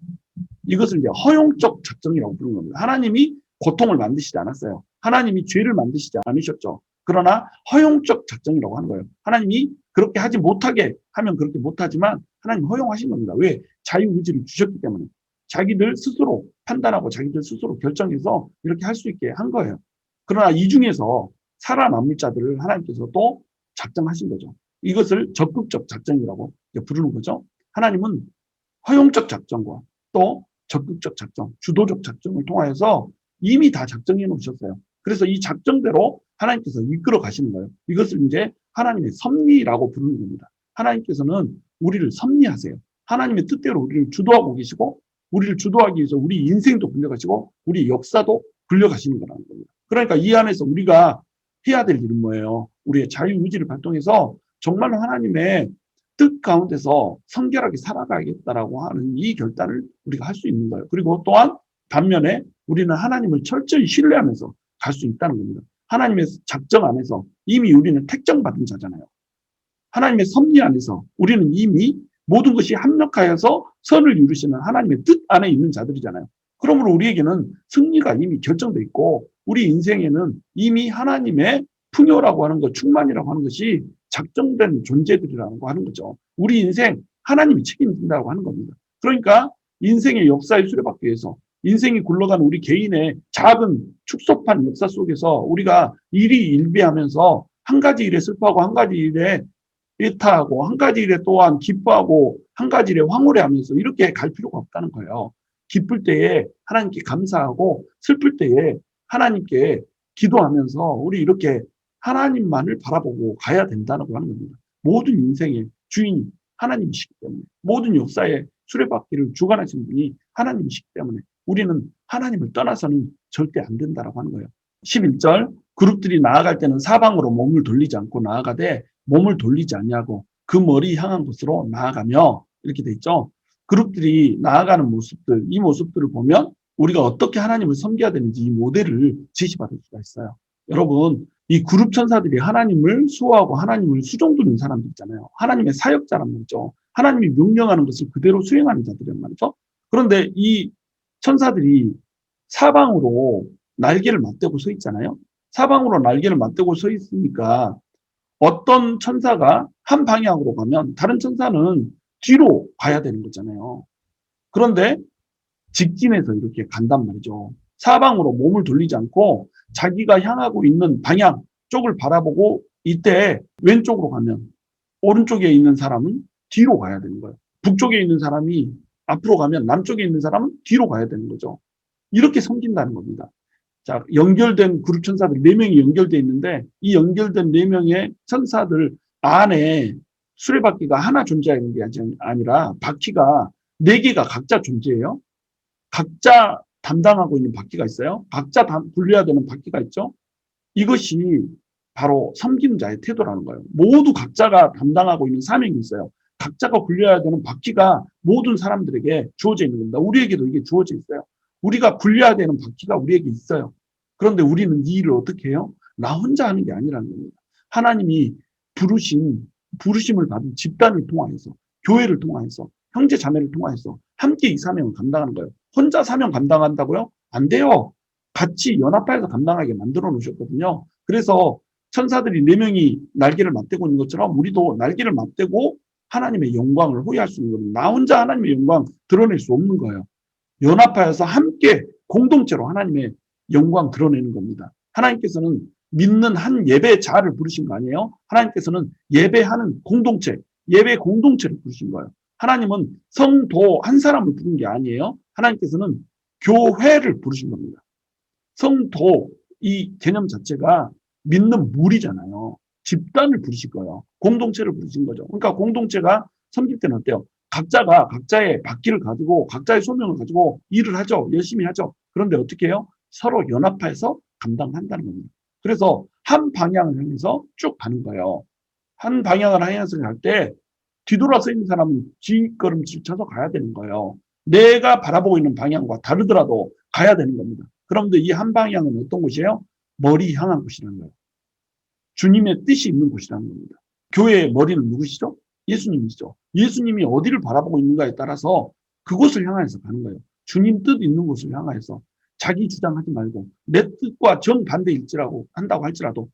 이것을 이제 허용적 작정이라고 부르는 겁니다. 하나님이 고통을 만드시지 않았어요. 하나님이 죄를 만드시지 않으셨죠. 그러나 허용적 작정이라고 하는 거예요. 하나님이 그렇게 하지 못하게 하면 그렇게 못하지만 하나님 허용하신 겁니다. 왜? 자유의지를 주셨기 때문에. 자기들 스스로 판단하고 자기들 스스로 결정해서 이렇게 할 수 있게 한 거예요. 그러나 이 중에서 살아남을 자들을 하나님께서 또 작정하신 거죠. 이것을 적극적 작정이라고 부르는 거죠. 하나님은 허용적 작정과 또 적극적 작정, 주도적 작정을 통하여서 이미 다 작정해 놓으셨어요. 그래서 이 작정대로 하나님께서 이끌어 가시는 거예요. 이것을 이제 하나님의 섭리라고 부르는 겁니다. 하나님께서는 우리를 섭리하세요. 하나님의 뜻대로 우리를 주도하고 계시고 우리를 주도하기 위해서 우리 인생도 굴려가시고 우리 역사도 굴려가시는 거라는 겁니다. 그러니까 이 안에서 우리가 해야 될 일은 뭐예요? 우리의 자유의지를 발동해서 정말로 하나님의 뜻 가운데서 성결하게 살아가야겠다라고 하는 이 결단을 우리가 할 수 있는 거예요. 그리고 또한 반면에 우리는 하나님을 철저히 신뢰하면서 갈 수 있다는 겁니다. 하나님의 작정 안에서 이미 우리는 택정받은 자잖아요. 하나님의 섭리 안에서 우리는 이미 모든 것이 합력하여서 선을 이루시는 하나님의 뜻 안에 있는 자들이잖아요. 그러므로 우리에게는 승리가 이미 결정되어 있고 우리 인생에는 이미 하나님의 풍요라고 하는 것, 충만이라고 하는 것이 작정된 존재들이라고 하는 거죠. 우리 인생 하나님이 책임진다고 하는 겁니다. 그러니까 인생의 역사의 수레바퀴 에서 인생이 굴러가는 우리 개인의 작은 축소판 역사 속에서 우리가 일희일비하면서 한 가지 일에 슬퍼하고 한 가지 일에 일타하고 한 가지 일에 또한 기뻐하고 한 가지 일에 황홀해하면서 이렇게 갈 필요가 없다는 거예요. 기쁠 때에 하나님께 감사하고 슬플 때에 하나님께 기도하면서 우리 이렇게 하나님만을 바라보고 가야 된다고 하는 겁니다. 모든 인생의 주인이 하나님이시기 때문에 모든 역사의 수레바퀴를 주관하신 분이 하나님이시기 때문에 우리는 하나님을 떠나서는 절대 안 된다라고 하는 거예요. 11절 그룹들이 나아갈 때는 사방으로 몸을 돌리지 않고 나아가되 몸을 돌리지 않냐고 그 머리 향한 곳으로 나아가며 이렇게 돼 있죠. 그룹들이 나아가는 모습들, 이 모습들을 보면 우리가 어떻게 하나님을 섬겨야 되는지 이 모델을 제시받을 수가 있어요. 여러분, 이 그룹 천사들이 하나님을 수호하고 하나님을 수종두는 사람들 있잖아요. 하나님의 사역자란 말이죠. 하나님이 명령하는 것을 그대로 수행하는 자들이란 말이죠. 그런데 이 천사들이 사방으로 날개를 맞대고 서 있잖아요. 사방으로 날개를 맞대고 서 있으니까 어떤 천사가 한 방향으로 가면 다른 천사는 뒤로 가야 되는 거잖아요. 그런데 직진해서 이렇게 간단 말이죠. 사방으로 몸을 돌리지 않고 자기가 향하고 있는 방향 쪽을 바라보고 이때 왼쪽으로 가면 오른쪽에 있는 사람은 뒤로 가야 되는 거예요. 북쪽에 있는 사람이 앞으로 가면 남쪽에 있는 사람은 뒤로 가야 되는 거죠. 이렇게 섬긴다는 겁니다. 자, 연결된 그룹 천사들 4명이 연결되어 있는데 이 연결된 4명의 천사들 안에 수레바퀴가 하나 존재하는 게 아니라 바퀴가 4개가 각자 존재해요. 각자 담당하고 있는 바퀴가 있어요. 각자 굴려야 되는 바퀴가 있죠. 이것이 바로 섬기는 자의 태도라는 거예요. 모두 각자가 담당하고 있는 사명이 있어요. 각자가 굴려야 되는 바퀴가 모든 사람들에게 주어져 있는 겁니다. 우리에게도 이게 주어져 있어요. 우리가 굴려야 되는 바퀴가 우리에게 있어요. 그런데 우리는 이 일을 어떻게 해요? 나 혼자 하는 게 아니라는 겁니다. 하나님이 부르심을 받은 집단을 통하여서, 교회를 통하여서, 형제 자매를 통하여서 함께 이 사명을 감당하는 거예요. 혼자 사명 감당한다고요? 안 돼요. 같이 연합하여서 감당하게 만들어 놓으셨거든요. 그래서 천사들이 4명이 날개를 맞대고 있는 것처럼 우리도 날개를 맞대고 하나님의 영광을 호위할 수 있는 겁니다. 나 혼자 하나님의 영광 드러낼 수 없는 거예요. 연합하여서 함께 공동체로 하나님의 영광 드러내는 겁니다. 하나님께서는 믿는 한 예배자를 부르신 거 아니에요? 하나님께서는 예배하는 공동체, 예배 공동체를 부르신 거예요. 하나님은 성도 한 사람을 부른 게 아니에요. 하나님께서는 교회를 부르신 겁니다. 성도 이 개념 자체가 믿는 무리잖아요. 집단을 부르실 거예요. 공동체를 부르신 거죠. 그러니까 공동체가 섬길 때는 어때요? 각자가 각자의 바퀴를 가지고 각자의 소명을 가지고 일을 하죠. 열심히 하죠. 그런데 어떻게 해요? 서로 연합해서 감당한다는 겁니다. 그래서 한 방향을 향해서 쭉 가는 거예요. 한 방향을 향해서 갈 때 뒤돌아서 있는 사람은 뒷걸음질 쳐서 가야 되는 거예요. 내가 바라보고 있는 방향과 다르더라도 가야 되는 겁니다. 그런데 이 한 방향은 어떤 곳이에요? 머리 향한 곳이라는 거예요. 주님의 뜻이 있는 곳이라는 겁니다. 교회의 머리는 누구시죠? 예수님이시죠. 예수님이 어디를 바라보고 있는가에 따라서 그곳을 향해서 가는 거예요. 주님 뜻 있는 곳을 향해서 자기 주장하지 말고 내 뜻과 정반대일지라고 한다고 할지라도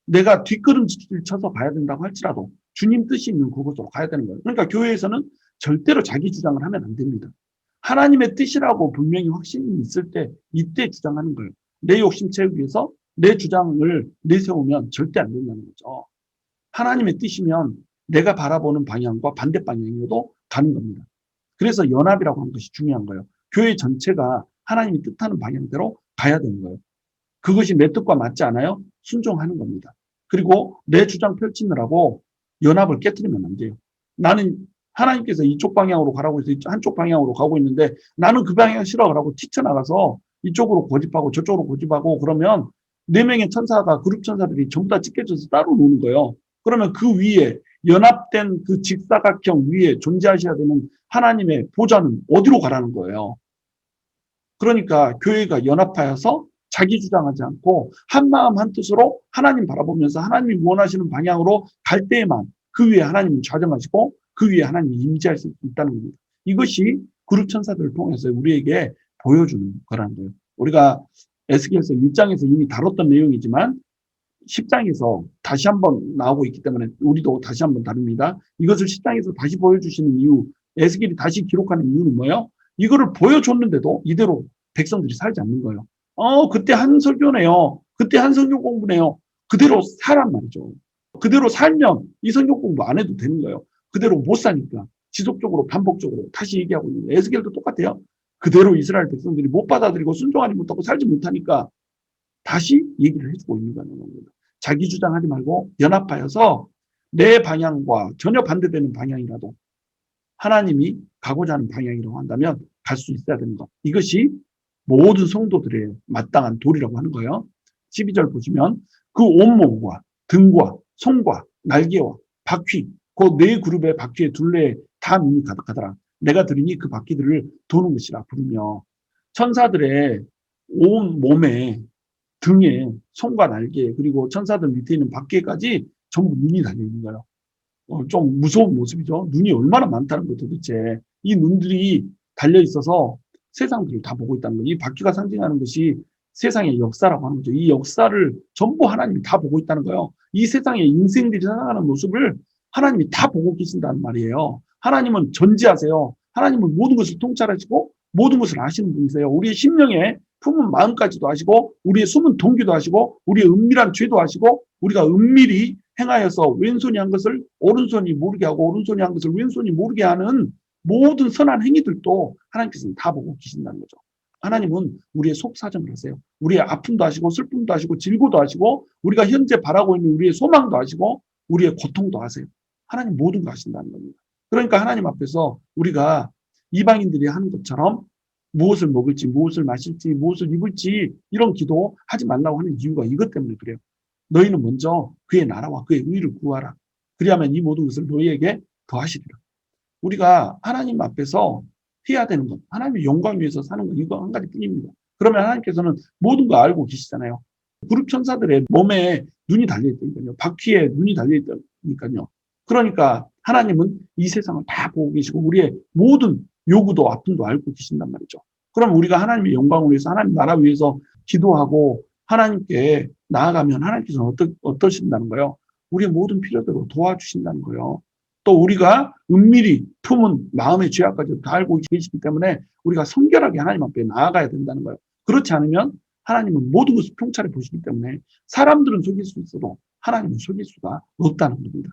내가 뒷걸음질 쳐서 가야 된다고 할지라도 주님 뜻이 있는 그곳으로 가야 되는 거예요. 그러니까 교회에서는 절대로 자기 주장을 하면 안 됩니다. 하나님의 뜻이라고 분명히 확신이 있을 때 이때 주장하는 거예요. 내 욕심 채우기 위해서 내 주장을 내세우면 절대 안 된다는 거죠. 하나님의 뜻이면 내가 바라보는 방향과 반대 방향으로도 가는 겁니다. 그래서 연합이라고 하는 것이 중요한 거예요. 교회 전체가 하나님이 뜻하는 방향대로 가야 되는 거예요. 그것이 내 뜻과 맞지 않아요? 순종하는 겁니다. 그리고 내 주장 펼치느라고 연합을 깨트리면 안 돼요. 나는 하나님께서 이쪽 방향으로 가라고 해서 한쪽 방향으로 가고 있는데 나는 그 방향 싫어라고 튀쳐나가서 이쪽으로 고집하고 저쪽으로 고집하고 그러면 4명의 천사가 그룹 천사들이 전부 다 찢겨져서 따로 노는 거예요. 그러면 그 위에 연합된 그 직사각형 위에 존재하셔야 되는 하나님의 보좌는 어디로 가라는 거예요. 그러니까 교회가 연합하여서 자기 주장하지 않고 한마음 한뜻으로 하나님 바라보면서 하나님이 원하시는 방향으로 갈 때에만 그 위에 하나님은 좌정하시고 그 위에 하나님이 임재할 수 있다는 겁니다. 이것이 그룹 천사들을 통해서 우리에게 보여주는 거라는 거예요. 우리가 에스겔서 1장에서 이미 다뤘던 내용이지만 10장에서 다시 한번 나오고 있기 때문에 우리도 다시 한번 다룹니다. 이것을 10장에서 다시 보여주시는 이유, 에스겔이 다시 기록하는 이유는 뭐예요? 이거를 보여줬는데도 이대로 백성들이 살지 않는 거예요. 그때 한 설교네요. 그때 한 성경 공부네요. 그대로 사란 말이죠. 그대로 살면 이 성경 공부 안 해도 되는 거예요. 그대로 못 사니까 지속적으로 반복적으로 다시 얘기하고 있는 거예요. 에스겔도 똑같아요. 그대로 이스라엘 백성들이 못 받아들이고 순종하지 못하고 살지 못하니까 다시 얘기를 해주고 있는 겁니다. 자기 주장하지 말고 연합하여서 내 방향과 전혀 반대되는 방향이라도 하나님이 가고자 하는 방향이라고 한다면 갈 수 있어야 되는 것. 이것이 모든 성도들의 마땅한 도리라고 하는 거예요. 12절 보시면 그 온몸과 등과 손과 날개와 바퀴 그 4그룹의 바퀴의 둘레에 다 눈이 가득하더라. 내가 들으니 그 바퀴들을 도는 것이라 부르며 천사들의 온 몸에 등에 손과 날개 그리고 천사들 밑에 있는 바퀴까지 전부 눈이 달려있는 거예요. 좀 무서운 모습이죠. 눈이 얼마나 많다는 거 도대체. 이 눈들이 달려있어서 세상들을 다 보고 있다는 거예요. 이 바퀴가 상징하는 것이 세상의 역사라고 하는 거죠. 이 역사를 전부 하나님이 다 보고 있다는 거예요. 이 세상의 인생들이 살아가는 모습을 하나님이 다 보고 계신다는 말이에요. 하나님은 전지하세요. 하나님은 모든 것을 통찰하시고 모든 것을 아시는 분이세요. 우리의 심령에 품은 마음까지도 아시고 우리의 숨은 동기도 아시고 우리의 은밀한 죄도 아시고 우리가 은밀히 행하여서 왼손이 한 것을 오른손이 모르게 하고 오른손이 한 것을 왼손이 모르게 하는 모든 선한 행위들도 하나님께서는 다 보고 계신다는 거죠. 하나님은 우리의 속사정을 하세요. 우리의 아픔도 아시고 슬픔도 아시고 질고도 아시고 우리가 현재 바라고 있는 우리의 소망도 아시고 우리의 고통도 아세요. 하나님 모든 거 아신다는 겁니다. 그러니까 하나님 앞에서 우리가 이방인들이 하는 것처럼 무엇을 먹을지 무엇을 마실지 무엇을 입을지 이런 기도 하지 말라고 하는 이유가 이것 때문에 그래요. 너희는 먼저 그의 나라와 그의 의를 구하라. 그리하면 이 모든 것을 너희에게 더하시리라. 우리가 하나님 앞에서 해야 되는 것, 하나님의 영광 위해서 사는 것, 이거 한 가지 뿐입니다. 그러면 하나님께서는 모든 거 알고 계시잖아요. 그룹 천사들의 몸에 눈이 달려있다니까요. 바퀴에 눈이 달려있다니까요. 그러니까 하나님은 이 세상을 다 보고 계시고 우리의 모든 요구도 아픔도 알고 계신단 말이죠. 그럼 우리가 하나님의 영광을 위해서 하나님 나라 위해서 기도하고 하나님께 나아가면 하나님께서는 어떠신다는 거예요? 우리의 모든 필요대로 도와주신다는 거예요. 또 우리가 은밀히 품은 마음의 죄악까지 다 알고 계시기 때문에 우리가 성결하게 하나님 앞에 나아가야 된다는 거예요. 그렇지 않으면 하나님은 모든 것을 통찰해 보시기 때문에 사람들은 속일 수 있어도 하나님은 속일 수가 없다는 겁니다.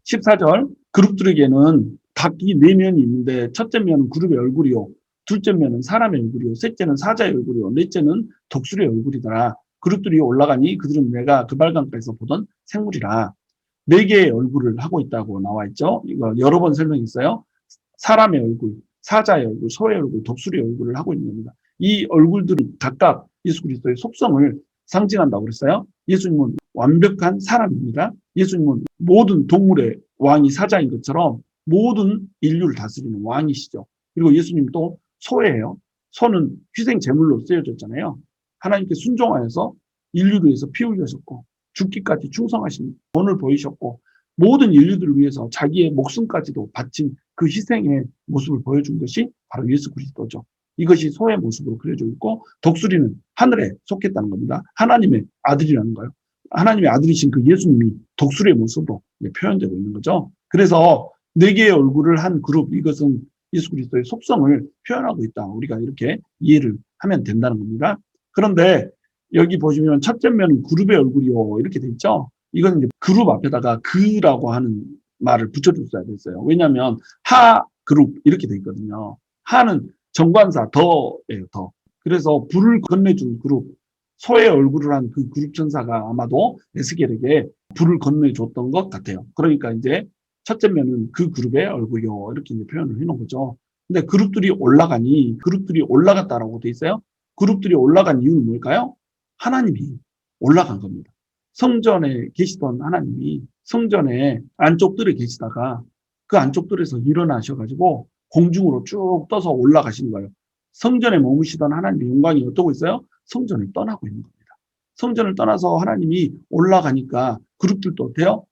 14절 그룹들에게는 각기 4면이 있는데 첫째 면은 그룹의 얼굴이요, 둘째 면은 사람의 얼굴이요, 셋째는 사자의 얼굴이요, 넷째는 독수리의 얼굴이더라. 그룹들이 올라가니 그들은 내가 그 발강가에서 보던 생물이라. 4개의 얼굴을 하고 있다고 나와 있죠. 이거 여러 번 설명했어요. 사람의 얼굴, 사자의 얼굴, 소의 얼굴, 독수리의 얼굴을 하고 있는 겁니다. 이 얼굴들은 각각 예수 그리스도의 속성을 상징한다고 그랬어요. 예수님은 완벽한 사람입니다. 예수님은 모든 동물의 왕이 사자인 것처럼 모든 인류를 다스리는 왕이시죠. 그리고 예수님도 소예요. 소는 희생 제물로 쓰여졌잖아요. 하나님께 순종하여서 인류를 위해서 피 흘리셨고 죽기까지 충성하신 본을 보이셨고 모든 인류들을 위해서 자기의 목숨까지도 바친 그 희생의 모습을 보여준 것이 바로 예수 그리스도죠. 이것이 소의 모습으로 그려져 있고 독수리는 하늘에 속했다는 겁니다. 하나님의 아들이라는 거예요. 하나님의 아들이신 그 예수님이 독수리의 모습으로 표현되고 있는 거죠. 그래서 4개의 얼굴을 한 그룹, 이것은 예수 그리스도의 속성을 표현하고 있다. 우리가 이렇게 이해를 하면 된다는 겁니다. 그런데 여기 보시면 첫째 면은 그룹의 얼굴이요 이렇게 돼 있죠. 이건 이제 그룹 앞에다가 그라고 하는 말을 붙여줬어야 됐어요. 왜냐하면 하 그룹 이렇게 돼 있거든요. 하는 정관사 더예요, 더. 그래서 불을 건네준 그룹, 소의 얼굴을 한 그 그룹 천사가 아마도 에스겔에게 불을 건네줬던 것 같아요. 그러니까 이제 첫째 면은 그 그룹의 얼굴이요 이렇게 이제 표현을 해놓은 거죠. 근데 그룹들이 올라가니 그룹들이 올라갔다라고 돼 있어요. 그룹들이 올라간 이유는 뭘까요? 하나님이 올라간 겁니다. 성전에 계시던 하나님이 성전의 안쪽들에 계시다가 그 안쪽들에서 일어나셔가지고 공중으로 쭉 떠서 올라가시는 거예요. 성전에 머무시던 하나님의 영광이 어떠고 있어요? 성전을 떠나고 있는 겁니다. 성전을 떠나서 하나님이 올라가니까 그룹들도 어때요?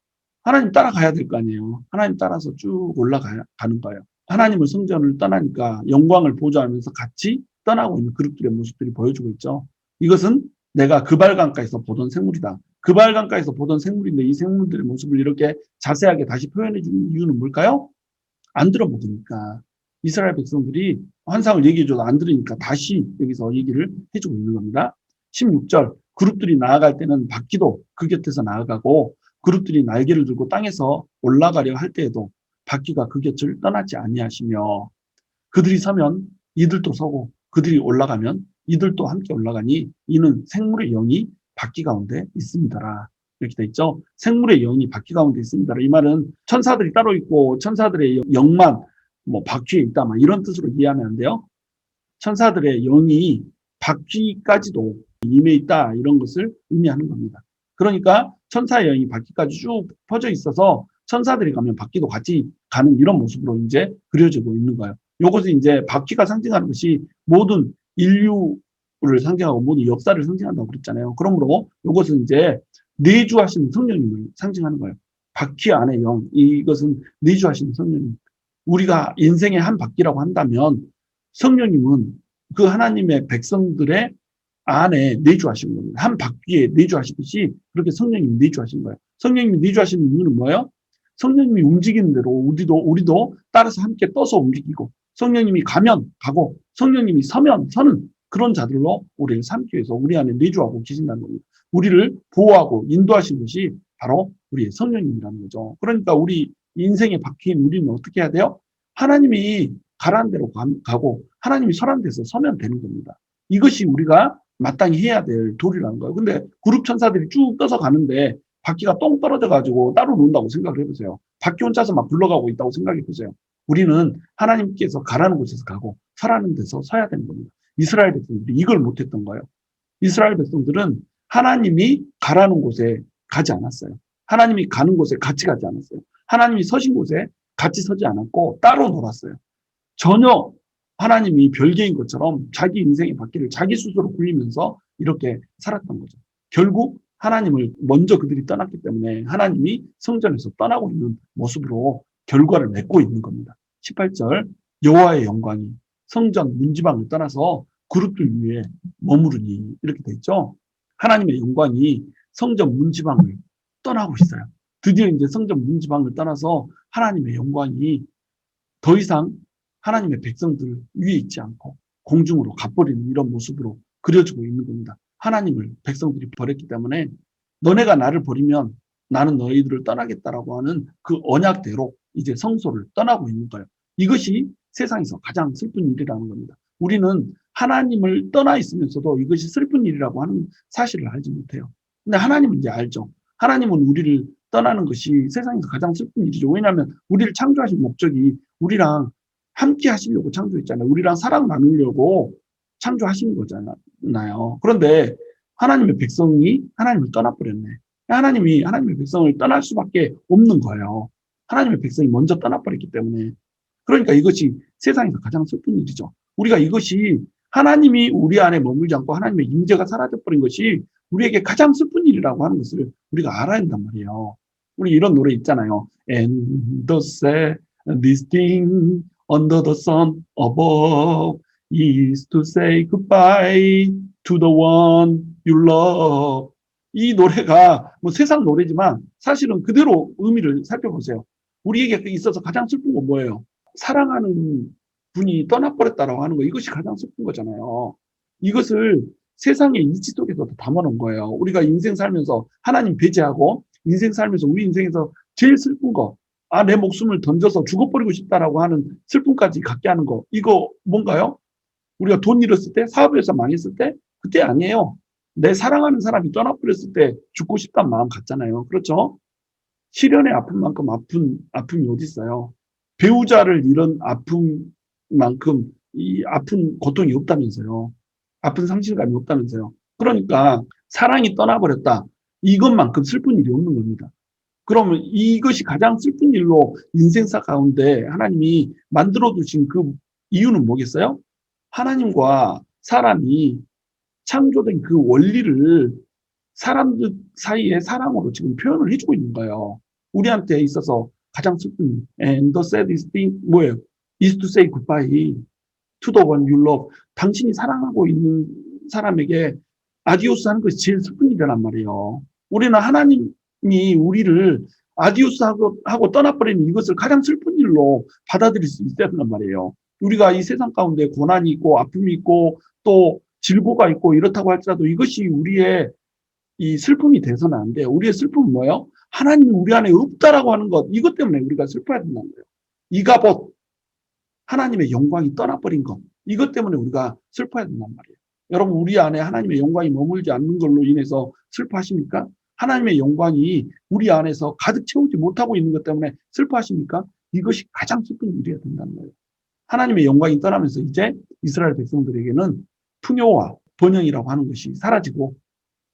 하나님 따라가야 될 거 아니에요. 하나님 따라서 쭉 올라가는 거예요. 하나님을 성전을 떠나니까 영광을 보좌하면서 같이 떠나고 있는 그룹들의 모습들이 보여주고 있죠. 이것은 내가 그발강가에서 보던 생물이다. 그발강가에서 보던 생물인데 이 생물들의 모습을 이렇게 자세하게 다시 표현해 주는 이유는 뭘까요? 안 들어먹으니까. 이스라엘 백성들이 환상을 얘기해줘도 안 들으니까 다시 여기서 얘기를 해주고 있는 겁니다. 16절 그룹들이 나아갈 때는 바퀴도 그 곁에서 나아가고 그룹들이 날개를 들고 땅에서 올라가려 할 때에도 바퀴가 그 곁을 떠나지 아니하시며 그들이 서면 이들도 서고 그들이 올라가면 이들도 함께 올라가니 이는 생물의 영이 바퀴 가운데 있습니다라. 이렇게 돼 있죠. 생물의 영이 바퀴 가운데 있습니다라. 이 말은 천사들이 따로 있고 천사들의 영만 뭐 바퀴에 있다 막 이런 뜻으로 이해하면 안 돼요. 천사들의 영이 바퀴까지도 임해 있다 이런 것을 의미하는 겁니다. 그러니까 천사의 영이 바퀴까지 쭉 퍼져 있어서 천사들이 가면 바퀴도 같이 가는 이런 모습으로 이제 그려지고 있는 거예요. 이것은 이제 바퀴가 상징하는 것이 모든 인류를 상징하고 모든 역사를 상징한다고 그랬잖아요. 그러므로 이것은 이제 내주하시는 성령님을 상징하는 거예요. 바퀴 안에 영, 이것은 내주하시는 성령님. 우리가 인생의 한 바퀴라고 한다면 성령님은 그 하나님의 백성들의 안에 내주하시는 겁니다. 한 바퀴에 내주하시듯이 그렇게 성령님이 내주하시는 거예요. 성령님이 내주하시는 이유는 뭐예요? 성령님이 움직이는 대로 우리도 따라서 함께 떠서 움직이고 성령님이 가면 가고 성령님이 서면 서는 그런 자들로 우리를 삼기 위해서 우리 안에 내주하고 계신다는 겁니다. 우리를 보호하고 인도하시는 것이 바로 우리의 성령님이라는 거죠. 그러니까 우리 인생의 바퀴인 우리는 어떻게 해야 돼요? 하나님이 가라는 대로 가고 하나님이 서라는 데서 서면 되는 겁니다. 이것이 우리가 마땅히 해야 될 도리라는 거예요. 근데 그룹 천사들이 쭉 떠서 가는데 바퀴가 똥 떨어져가지고 따로 논다고 생각을 해보세요. 바퀴 혼자서 막 굴러가고 있다고 생각해보세요. 우리는 하나님께서 가라는 곳에서 가고 서라는 데서 서야 되는 겁니다. 이스라엘 백성들이 이걸 못했던 거예요. 이스라엘 백성들은 하나님이 가라는 곳에 가지 않았어요. 하나님이 가는 곳에 같이 가지 않았어요. 하나님이 서신 곳에 같이 서지 않았고 따로 놀았어요. 전혀 하나님이 별개인 것처럼 자기 인생의 바퀴를 자기 스스로 굴리면서 이렇게 살았던 거죠. 결국 하나님을 먼저 그들이 떠났기 때문에 하나님이 성전에서 떠나고 있는 모습으로 결과를 맺고 있는 겁니다. 18절 여호와의 영광이 성전 문지방을 떠나서 그룹들 위에 머무르니 이렇게 돼 있죠. 하나님의 영광이 성전 문지방을 떠나고 있어요. 드디어 이제 성전 문지방을 떠나서 하나님의 영광이 더 이상 하나님의 백성들 위에 있지 않고 공중으로 가버리는 이런 모습으로 그려지고 있는 겁니다. 하나님을 백성들이 버렸기 때문에 너네가 나를 버리면 나는 너희들을 떠나겠다라고 하는 그 언약대로 이제 성소를 떠나고 있는 거예요. 이것이 세상에서 가장 슬픈 일이라는 겁니다. 우리는 하나님을 떠나 있으면서도 이것이 슬픈 일이라고 하는 사실을 알지 못해요. 근데 하나님은 이제 알죠. 하나님은 우리를 떠나는 것이 세상에서 가장 슬픈 일이죠. 왜냐하면 우리를 창조하신 목적이 우리랑 함께 하시려고 창조했잖아요. 우리랑 사랑 나누려고 창조하신 거잖아요. 그런데 하나님의 백성이 하나님을 떠나버렸네. 하나님의 백성을 떠날 수밖에 없는 거예요. 하나님의 백성이 먼저 떠나버렸기 때문에. 그러니까 이것이 세상에서 가장 슬픈 일이죠. 우리가 이것이 하나님이 우리 안에 머물지 않고 하나님의 임재가 사라져버린 것이 우리에게 가장 슬픈 일이라고 하는 것을 우리가 알아야 한단 말이에요. 우리 이런 노래 있잖아요. And the saddest thing under the sun above is to say goodbye to the one you love. 이 노래가 뭐 세상 노래지만 사실은 그대로 의미를 살펴보세요. 우리에게 있어서 가장 슬픈 건 뭐예요? 사랑하는 분이 떠나버렸다라고 하는 거, 이것이 가장 슬픈 거잖아요. 이것을 세상의 이치 속에서 담아놓은 거예요. 우리가 인생 살면서 하나님 배제하고 인생 살면서 우리 인생에서 제일 슬픈 거, 내 목숨을 던져서 죽어버리고 싶다라고 하는 슬픔까지 갖게 하는 거, 이거 뭔가요? 우리가 돈 잃었을 때, 사업에서 망했을 때, 그때 아니에요. 내 사랑하는 사람이 떠나버렸을 때 죽고 싶다는 마음 같잖아요. 그렇죠? 시련의 아픔만큼 아픔이 어디 있어요? 배우자를 잃은 아픔만큼 이 아픈 고통이 없다면서요. 아픈 상실감이 없다면서요. 그러니까 사랑이 떠나버렸다. 이것만큼 슬픈 일이 없는 겁니다. 그러면 이것이 가장 슬픈 일로 인생사 가운데 하나님이 만들어 두신 그 이유는 뭐겠어요? 하나님과 사람이 창조된 그 원리를 사람들 사이의 사랑으로 지금 표현을 해주고 있는 거예요. 우리한테 있어서 가장 슬픈 and the saddest thing 뭐예요? is to say goodbye to the one you love. 당신이 사랑하고 있는 사람에게 아디오스 하는 것이 제일 슬픈 일이란 말이에요. 우리는 하나님이 우리를 아디오스 하고 떠나버리는 이것을 가장 슬픈 일로 받아들일 수 있어야 한단 말이에요. 우리가 이 세상 가운데 고난이 있고 아픔이 있고 또 질고가 있고 이렇다고 할지라도 이것이 우리의 이 슬픔이 돼서는 안 돼요. 우리의 슬픔은 뭐예요? 하나님이 우리 안에 없다라고 하는 것, 이것 때문에 우리가 슬퍼야 된다는 거예요. 이가봇, 하나님의 영광이 떠나버린 것, 이것 때문에 우리가 슬퍼야 된단 말이에요. 여러분, 우리 안에 하나님의 영광이 머물지 않는 걸로 인해서 슬퍼하십니까? 하나님의 영광이 우리 안에서 가득 채우지 못하고 있는 것 때문에 슬퍼하십니까? 이것이 가장 슬픈 일이어야 된다는 거예요. 하나님의 영광이 떠나면서 이제 이스라엘 백성들에게는 풍요와 번영이라고 하는 것이 사라지고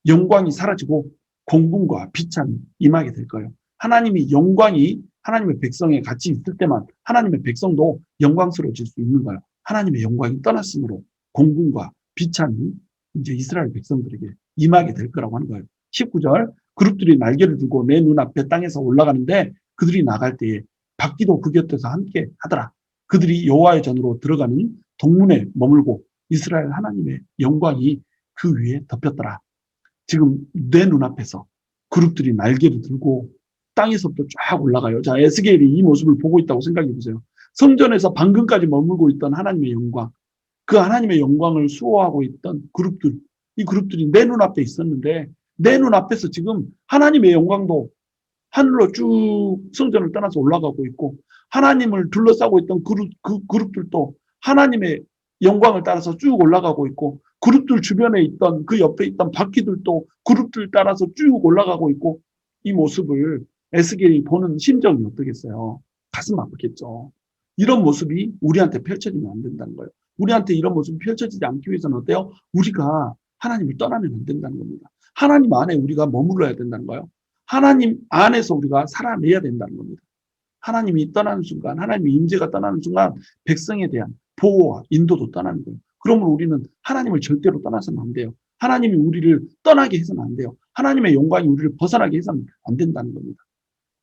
영광이 사라지고 공분과 비참이 임하게 될 거예요. 하나님이 영광이 하나님의 백성에 같이 있을 때만 하나님의 백성도 영광스러워질 수 있는 거예요. 하나님의 영광이 떠났으므로 공분과 비참이 이제 이스라엘 백성들에게 임하게 될 거라고 하는 거예요. 19절, 그룹들이 날개를 들고 내 눈앞에 땅에서 올라가는데 그들이 나갈 때에 바퀴도 그 곁에서 함께 하더라. 그들이 여호와의 전으로 들어가는 동문에 머물고 이스라엘 하나님의 영광이 그 위에 덮였더라. 지금 내 눈앞에서 그룹들이 날개를 들고 땅에서부터 쫙 올라가요. 자, 에스겔이 이 모습을 보고 있다고 생각해 보세요. 성전에서 방금까지 머물고 있던 하나님의 영광, 그 하나님의 영광을 수호하고 있던 그룹들, 이 그룹들이 내 눈앞에 있었는데 내 눈앞에서 지금 하나님의 영광도 하늘로 쭉 성전을 떠나서 올라가고 있고 하나님을 둘러싸고 있던 그 그룹들도 하나님의 영광을 따라서 쭉 올라가고 있고 그룹들 주변에 있던 그 옆에 있던 바퀴들도 그룹들 따라서 쭉 올라가고 있고 이 모습을 에스겔이 보는 심정이 어떻겠어요? 가슴 아프겠죠. 이런 모습이 우리한테 펼쳐지면 안 된다는 거예요. 우리한테 이런 모습이 펼쳐지지 않기 위해서는 어때요? 우리가 하나님을 떠나면 안 된다는 겁니다. 하나님 안에 우리가 머물러야 된다는 거예요. 하나님 안에서 우리가 살아내야 된다는 겁니다. 하나님이 떠나는 순간, 하나님의 임재가 떠나는 순간 백성에 대한 보호와 인도도 떠나는 거예요. 그러면 우리는 하나님을 절대로 떠나서는 안 돼요. 하나님이 우리를 떠나게 해서는 안 돼요. 하나님의 영광이 우리를 벗어나게 해서는 안 된다는 겁니다.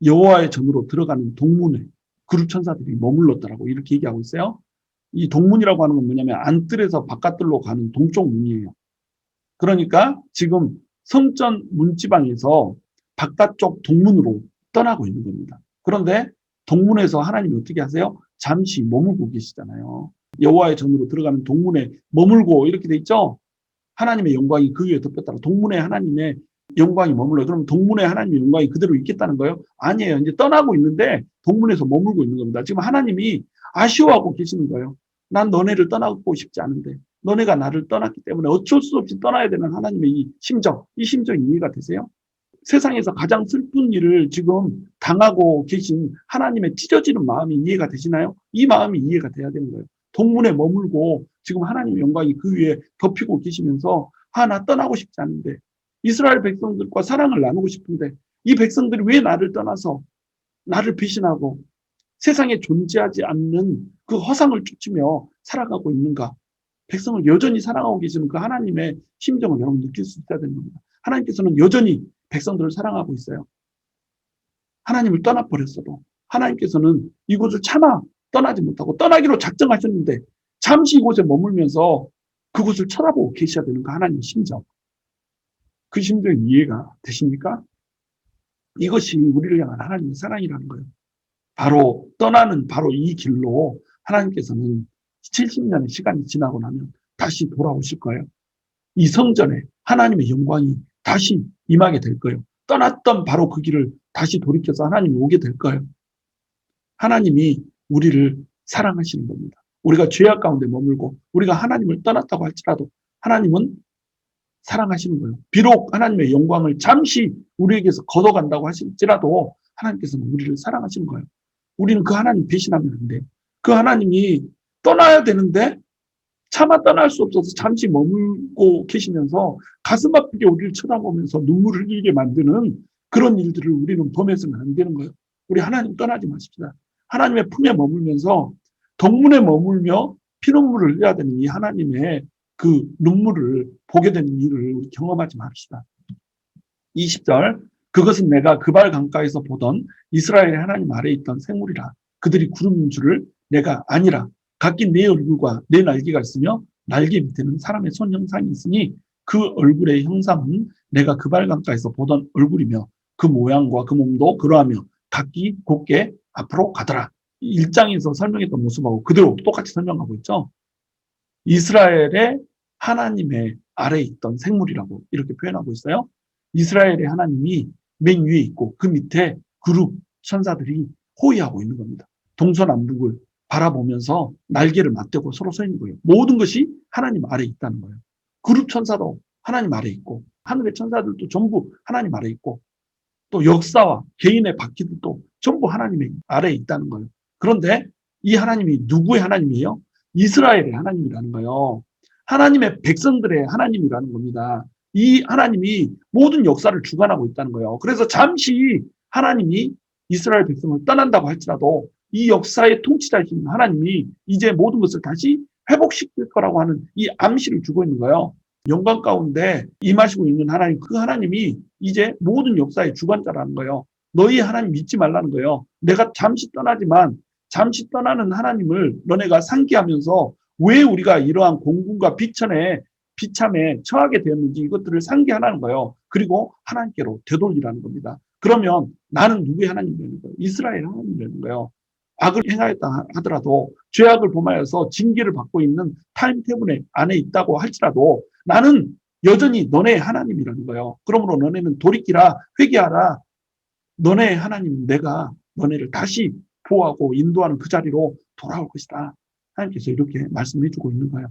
여호와의 전으로 들어가는 동문에 그룹 천사들이 머물렀더라고 이렇게 얘기하고 있어요. 이 동문이라고 하는 건 뭐냐면 안뜰에서 바깥뜰로 가는 동쪽 문이에요. 그러니까 지금 성전 문지방에서 바깥쪽 동문으로 떠나고 있는 겁니다. 그런데 동문에서 하나님이 어떻게 하세요? 잠시 머물고 계시잖아요. 여호와의 전으로 들어가는 동문에 머물고 이렇게 돼 있죠. 하나님의 영광이 그 위에 덮였다가 동문에 하나님의 영광이 머물러. 그럼 동문에 하나님의 영광이 그대로 있겠다는 거예요? 아니에요. 이제 떠나고 있는데 동문에서 머물고 있는 겁니다. 지금 하나님이 아쉬워하고 계시는 거예요. 난 너네를 떠나고 싶지 않은데 너네가 나를 떠났기 때문에 어쩔 수 없이 떠나야 되는 하나님의 이 심정이 이해가 되세요? 세상에서 가장 슬픈 일을 지금 당하고 계신 하나님의 찢어지는 마음이 이해가 되시나요? 이 마음이 이해가 돼야 되는 거예요. 동문에 머물고 지금 하나님의 영광이 그 위에 덮이고 계시면서 나 떠나고 싶지 않은데 이스라엘 백성들과 사랑을 나누고 싶은데 이 백성들이 왜 나를 떠나서 나를 배신하고 세상에 존재하지 않는 그 허상을 쫓으며 살아가고 있는가? 백성을 여전히 사랑하고 계시는 그 하나님의 심정을 여러분 느낄 수 있어야 되는 겁니다. 하나님께서는 여전히 백성들을 사랑하고 있어요. 하나님을 떠나버렸어도 하나님께서는 이곳을 차마 떠나지 못하고 떠나기로 작정하셨는데 잠시 이곳에 머물면서 그곳을 쳐다보고 계셔야 되는 그 하나님의 심정. 그 심정이 이해가 되십니까? 이것이 우리를 향한 하나님의 사랑이라는 거예요. 바로 떠나는 바로 이 길로 하나님께서는 70년의 시간이 지나고 나면 다시 돌아오실 거예요. 이 성전에 하나님의 영광이 다시 임하게 될 거예요. 떠났던 바로 그 길을 다시 돌이켜서 하나님이 오게 될 거예요. 하나님이 우리를 사랑하시는 겁니다. 우리가 죄악 가운데 머물고 우리가 하나님을 떠났다고 할지라도 하나님은 사랑하시는 거예요. 비록 하나님의 영광을 잠시 우리에게서 걷어간다고 하실지라도 하나님께서는 우리를 사랑하시는 거예요. 우리는 그 하나님 배신하면 안 돼요. 그 하나님이 떠나야 되는데 차마 떠날 수 없어서 잠시 머물고 계시면서 가슴 아프게 우리를 쳐다보면서 눈물을 흘리게 만드는 그런 일들을 우리는 범해서는 안 되는 거예요. 우리 하나님 떠나지 마십시다. 하나님의 품에 머물면서 동문에 머물며 피눈물을 흘려야 되는 이 하나님의 그 눈물을 보게 되는 일을 우리 경험하지 맙시다. 20절 그것은 내가 그발 강가에서 보던 이스라엘의 하나님 아래에 있던 생물이라. 그들이 구름인 줄을 내가 아니라 각기 내 얼굴과 내 날개가 있으며 날개 밑에는 사람의 손 형상이 있으니 그 얼굴의 형상은 내가 그발 강가에서 보던 얼굴이며 그 모양과 그 몸도 그러하며 각기 곧게 앞으로 가더라. 1장에서 설명했던 모습하고 그대로 똑같이 설명하고 있죠. 이스라엘의 하나님의 아래에 있던 생물이라고 이렇게 표현하고 있어요. 이스라엘의 하나님이 맨 위에 있고 그 밑에 그룹 천사들이 호위하고 있는 겁니다. 동서남북을 바라보면서 날개를 맞대고 서로 서 있는 거예요. 모든 것이 하나님 아래에 있다는 거예요. 그룹 천사도 하나님 아래에 있고 하늘의 천사들도 전부 하나님 아래에 있고 또 역사와 개인의 바퀴들도 전부 하나님의 아래에 있다는 거예요. 그런데 이 하나님이 누구의 하나님이에요? 이스라엘의 하나님이라는 거예요. 하나님의 백성들의 하나님이라는 겁니다. 이 하나님이 모든 역사를 주관하고 있다는 거예요. 그래서 잠시 하나님이 이스라엘 백성을 떠난다고 할지라도 이 역사의 통치자이신 하나님이 이제 모든 것을 다시 회복시킬 거라고 하는 이 암시를 주고 있는 거예요. 영광 가운데 임하시고 있는 하나님, 그 하나님이 이제 모든 역사의 주관자라는 거예요. 너희 하나님 믿지 말라는 거예요. 내가 잠시 떠나지만 잠시 떠나는 하나님을 너네가 상기하면서 왜 우리가 이러한 공군과 비참에 처하게 되었는지 이것들을 상기하라는 거예요. 그리고 하나님께로 되돌리라는 겁니다. 그러면 나는 누구의 하나님이 되는 거예요? 이스라엘 하나님이 되는 거예요. 악을 행하였다 하더라도 죄악을 범하여서 징계를 받고 있는 타임테이블 안에 있다고 할지라도 나는 여전히 너네의 하나님이라는 거예요. 그러므로 너네는 돌이키라, 회개하라. 너네의 하나님, 내가 너네를 다시 보호하고 인도하는 그 자리로 돌아올 것이다. 하나님께서 이렇게 말씀해 주고 있는 거예요.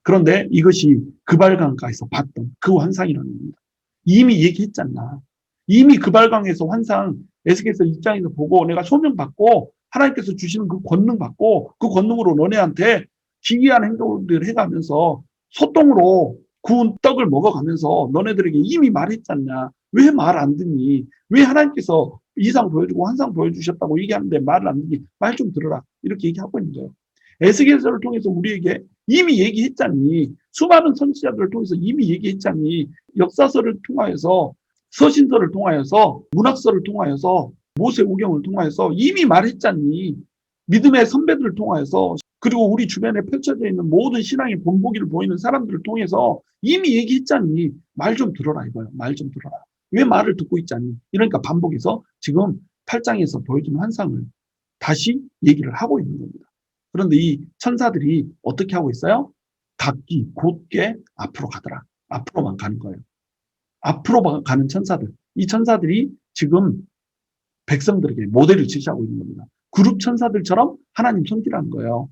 그런데 이것이 그발강가에서 봤던 그 환상이라는 겁니다. 이미 얘기했잖아. 이미 그발강에서 환상 에스겔서 2장에서 보고 내가 소명받고 하나님께서 주시는 그 권능 받고 그 권능으로 너네한테 기이한 행동들을 해가면서 소똥으로 구운 떡을 먹어가면서 너네들에게 이미 말했잖냐. 왜 말 안 듣니? 왜 하나님께서 이상 보여주고 환상 보여주셨다고 얘기하는데 말을 안 듣니? 말 좀 들어라. 이렇게 얘기하고 있는 거예요. 에스겔서를 통해서 우리에게 이미 얘기했잖니. 수많은 선지자들을 통해서 이미 얘기했잖니. 역사서를 통하여서 서신서를 통하여서 문학서를 통하여서 모세오경을 통하여서 이미 말했잖니. 믿음의 선배들을 통하여서 그리고 우리 주변에 펼쳐져 있는 모든 신앙의 본보기를 보이는 사람들을 통해서 이미 얘기했잖니. 말 좀 들어라 이거예요. 말 좀 들어라. 왜 말을 듣고 있잖니. 이러니까 반복해서 지금 8장에서 보여준 환상을 다시 얘기를 하고 있는 겁니다. 그런데 이 천사들이 어떻게 하고 있어요? 각기 곧게 앞으로 가더라. 앞으로만 가는 거예요. 앞으로 가는 천사들. 이 천사들이 지금 백성들에게 모델을 제시하고 있는 겁니다. 그룹 천사들처럼 하나님 섬기라는 거예요.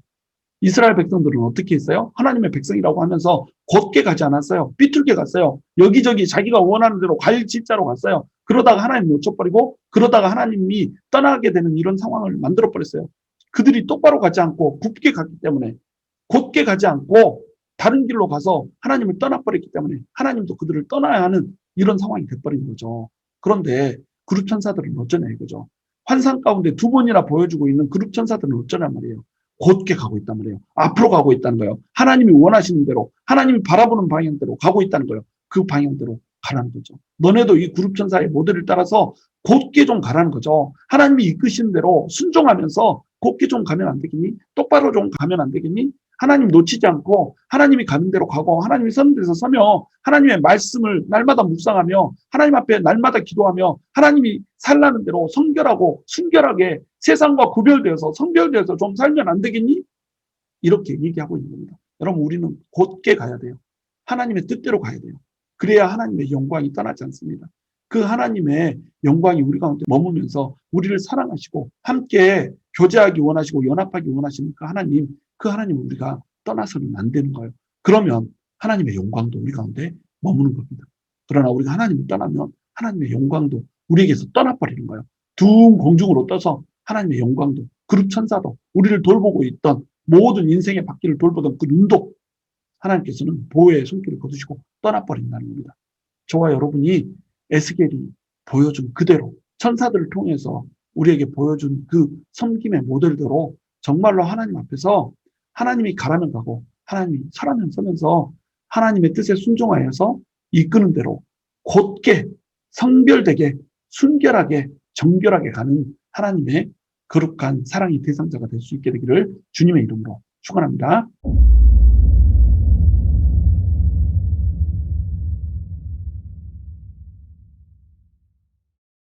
이스라엘 백성들은 어떻게 했어요? 하나님의 백성이라고 하면서 곧게 가지 않았어요. 삐뚤게 갔어요. 여기저기 자기가 원하는 대로 과일집자로 갔어요. 그러다가 하나님 놓쳐버리고 그러다가 하나님이 떠나게 되는 이런 상황을 만들어버렸어요. 그들이 똑바로 가지 않고 굽게 갔기 때문에 곧게 가지 않고 다른 길로 가서 하나님을 떠나버렸기 때문에 하나님도 그들을 떠나야 하는 이런 상황이 돼버린 거죠. 그런데 그룹 천사들은 어쩌냐 이거죠. 환상 가운데 두 번이나 보여주고 있는 그룹 천사들은 어쩌냔 말이에요. 곧게 가고 있단 말이에요. 앞으로 가고 있다는 거예요. 하나님이 원하시는 대로, 하나님이 바라보는 방향대로 가고 있다는 거예요. 그 방향대로 가라는 거죠. 너네도 이 그룹 천사의 모델을 따라서 곧게 좀 가라는 거죠. 하나님이 이끄시는 대로 순종하면서 곧게 좀 가면 안 되겠니? 똑바로 좀 가면 안 되겠니? 하나님 놓치지 않고 하나님이 가는 대로 가고 하나님이 서는 데서 서며 하나님의 말씀을 날마다 묵상하며 하나님 앞에 날마다 기도하며 하나님이 살라는 대로 성결하고 순결하게 세상과 구별되어서 성별되어서 좀 살면 안 되겠니? 이렇게 얘기하고 있는 겁니다. 여러분 우리는 곧게 가야 돼요. 하나님의 뜻대로 가야 돼요. 그래야 하나님의 영광이 떠나지 않습니다. 그 하나님의 영광이 우리 가운데 머물면서 우리를 사랑하시고 함께 교제하기 원하시고 연합하기 원하시는 그 하나님을 우리가 떠나서는 안 되는 거예요. 그러면 하나님의 영광도 우리 가운데 머무는 겁니다. 그러나 우리가 하나님을 떠나면 하나님의 영광도 우리에게서 떠나버리는 거예요. 둥 공중으로 떠서 하나님의 영광도 그룹 천사도 우리를 돌보고 있던 모든 인생의 바퀴를 돌보던 그 눈도 하나님께서는 보호의 손길을 거두시고 떠나버린다는 겁니다. 저와 여러분이 에스겔이 보여준 그대로 천사들을 통해서 우리에게 보여준 그 섬김의 모델대로 정말로 하나님 앞에서 하나님이 가라면 가고 하나님이 서라면 서면서 하나님의 뜻에 순종하여서 이끄는 대로 곧게 성별되게 순결하게 정결하게 가는 하나님의 거룩한 사랑의 대상자가 될 수 있게 되기를 주님의 이름으로 축원합니다.